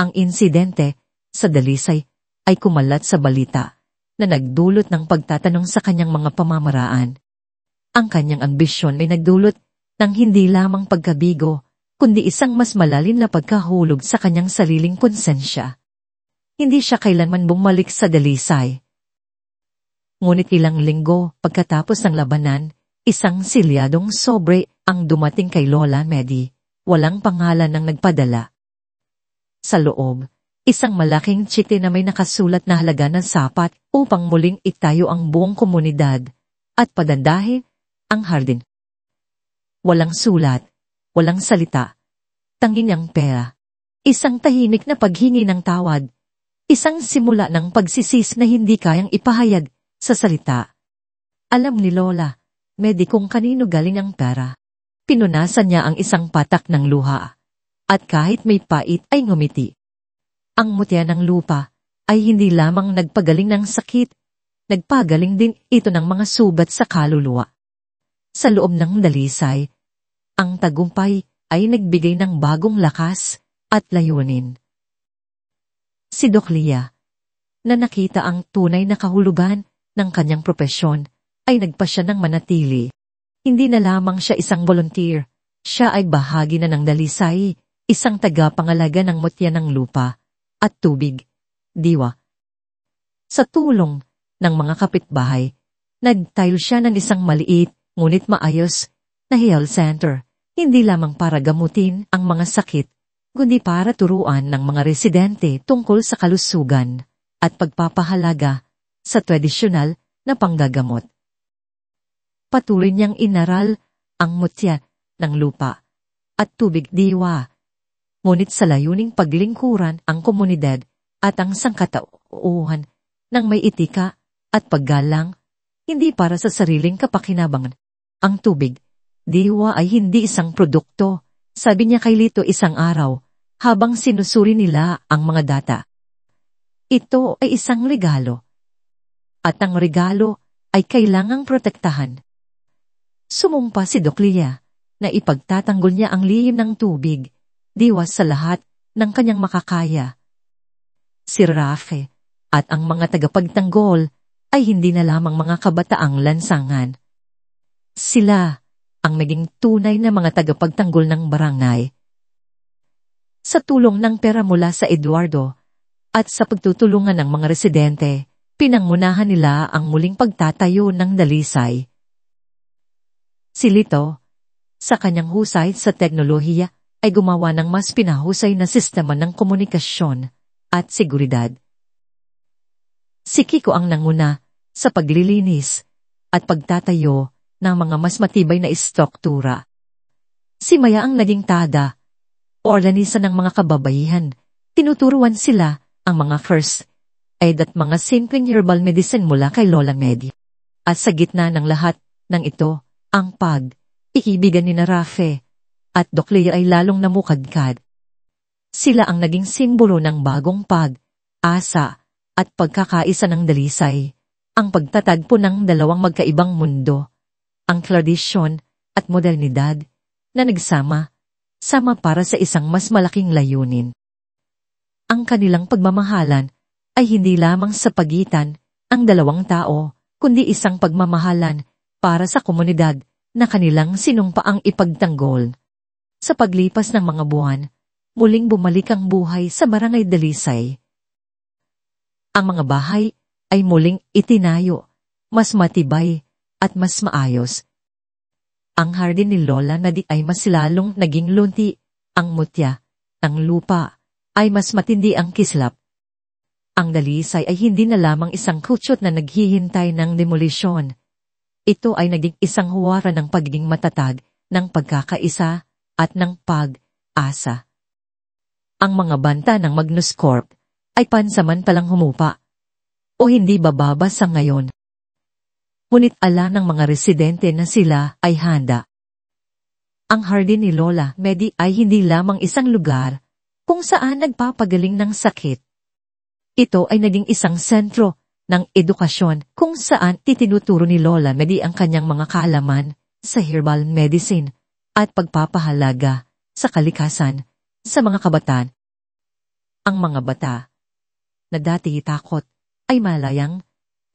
A: Ang insidente sa dalisay ay kumalat sa balita na nagdulot ng pagtatanong sa kanyang mga pamamaraan. Ang kanyang ambisyon ay nagdulot ng hindi lamang pagkabigo, kundi isang mas malalim na pagkahulog sa kanyang sariling konsensya. Hindi siya kailanman bumalik sa dalisay. Ngunit ilang linggo pagkatapos ng labanan, isang silyadong sobre ang dumating kay Lola Medi, walang pangalan ng nagpadala. Sa loob, isang malaking tsite na may nakasulat na halaga ng sapat upang muling itayo ang buong komunidad at padandahin ang hardin. Walang sulat, walang salita, tanging ang pera. Isang tahimik na paghingi ng tawad, isang simula ng pagsisis na hindi kayang ipahayag sa salita. Alam ni Lola Medi kung kanino galing ang pera. Pinunasan niya ang isang patak ng luha. At kahit may pait ay ngumiti. Ang mutya ng lupa ay hindi lamang nagpagaling ng sakit, nagpagaling din ito ng mga subat sa kaluluwa. Sa loob ng dalisay, ang tagumpay ay nagbigay ng bagong lakas at layunin. Si Doc Lia, na nakita ang tunay na kahulugan ng kanyang propesyon, ay nagpasya ng manatili. Hindi na lamang siya isang volunteer, siya ay bahagi na ng dalisay, isang tagapangalaga ng mutya ng lupa at tubig, diwa. Sa tulong ng mga kapitbahay, nagtayo siya ng isang maliit ngunit maayos na health center, hindi lamang para gamutin ang mga sakit, kundi para turuan ng mga residente tungkol sa kalusugan at pagpapahalaga sa tradisyonal na panggagamot. Patuloy niyang inaral ang mutya ng lupa at tubig, diwa. Ngunit sa layuning paglingkuran ang komunidad at ang sangkatauhan ng may etika at paggalang, hindi para sa sariling kapakinabangan. Ang tubig, diwa, ay hindi isang produkto, sabi niya kay Lito isang araw, habang sinusuri nila ang mga data. Ito ay isang regalo. At ang regalo ay kailangang protektahan. Sumumpa si Doc Lia na ipagtatanggol niya ang lihim ng tubig, diwa, sa lahat ng kanyang makakaya. Si Rafe at ang mga tagapagtanggol ay hindi na lamang mga kabataang lansangan. Sila ang naging tunay na mga tagapagtanggol ng barangay. Sa tulong ng pera mula sa Eduardo at sa pagtutulungan ng mga residente, pinangunahan nila ang muling pagtatayo ng dalisay. Si Lito, sa kanyang husay sa teknolohiya, ay gumawa ng mas pinahusay na sistema ng komunikasyon at seguridad. Si Kiko ang nanguna sa paglilinis at pagtatayo ng mga mas matibay na istruktura. Si Maya ang naging tada, organisa ng mga kababaihan, tinuturuan sila ang mga first aid at mga simpleng herbal medicine mula kay Lola Medi. At sa gitna ng lahat ng ito, ang pag-iibigan ni Rafe at Doc Lia ay lalong namukadkad. Sila ang naging simbolo ng bagong pag-asa at pagkakaisa ng dalisay, ang pagtatagpo ng dalawang magkaibang mundo, ang tradisyon at modernidad na nagsama-sama para sa isang mas malaking layunin. Ang kanilang pagmamahalan ay hindi lamang sa pagitan ang dalawang tao, kundi isang pagmamahalan para sa komunidad na kanilang sinumpaang ipagtanggol. Sa paglipas ng mga buwan, muling bumalik ang buhay sa Barangay Dalisay. Ang mga bahay ay muling itinayo mas matibay, at mas maayos. Ang hardin ni Lola na di ay mas lalong naging lunti, ang mutya, ng lupa, ay mas matindi ang kislap. Ang dalisay ay hindi na lamang isang kutsot na naghihintay ng demolisyon. Ito ay naging isang huwara ng pagiging matatag, ng pagkakaisa, at ng pag-asa. Ang mga banta ng Magnus Corp ay pansamantalang humupa o hindi bababa sa ngayon. Ngunit ala ng mga residente na sila ay handa. Ang hardin ni Lola Medi ay hindi lamang isang lugar kung saan nagpapagaling ng sakit. Ito ay naging isang sentro ng edukasyon kung saan itinuturo ni Lola Medi ang kanyang mga kaalaman sa herbal medicine at pagpapahalaga sa kalikasan sa mga kabataan. Ang mga bata na dati takot ay malayang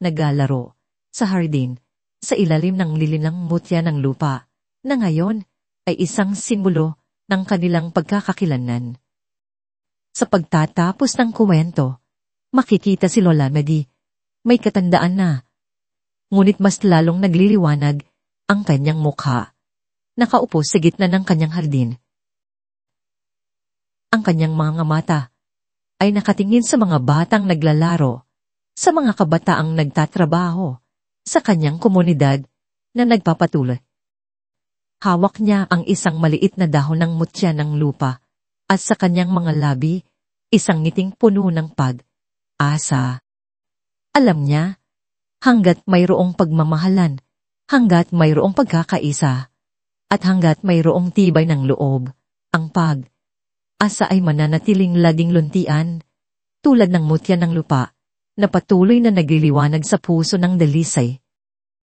A: naglalaro sa hardin sa ilalim ng lilinang mutya ng lupa na ngayon ay isang simbolo ng kanilang pagkakakilanlan. Sa pagtatapos ng kuwento, makikita si Lola Medi may katandaan na, ngunit mas lalong nagliliwanag ang kanyang mukha, nakaupo sa gitna ng kanyang hardin. Ang kanyang mga mata ay nakatingin sa mga batang naglalaro, sa mga kabataang nagtatrabaho, sa kanyang komunidad na nagpapatuloy. Hawak niya ang isang maliit na dahon ng mutya ng lupa at sa kanyang mga labi, isang ngiting puno ng pag-asa. Alam niya, hanggat mayroong pagmamahalan, hanggat mayroong pagkakaisa, at hanggat mayroong tibay ng loob, ang pag-asa ay mananatiling laging luntian, tulad ng mutya ng lupa, na patuloy na nagliliwanag sa puso ng dalisay.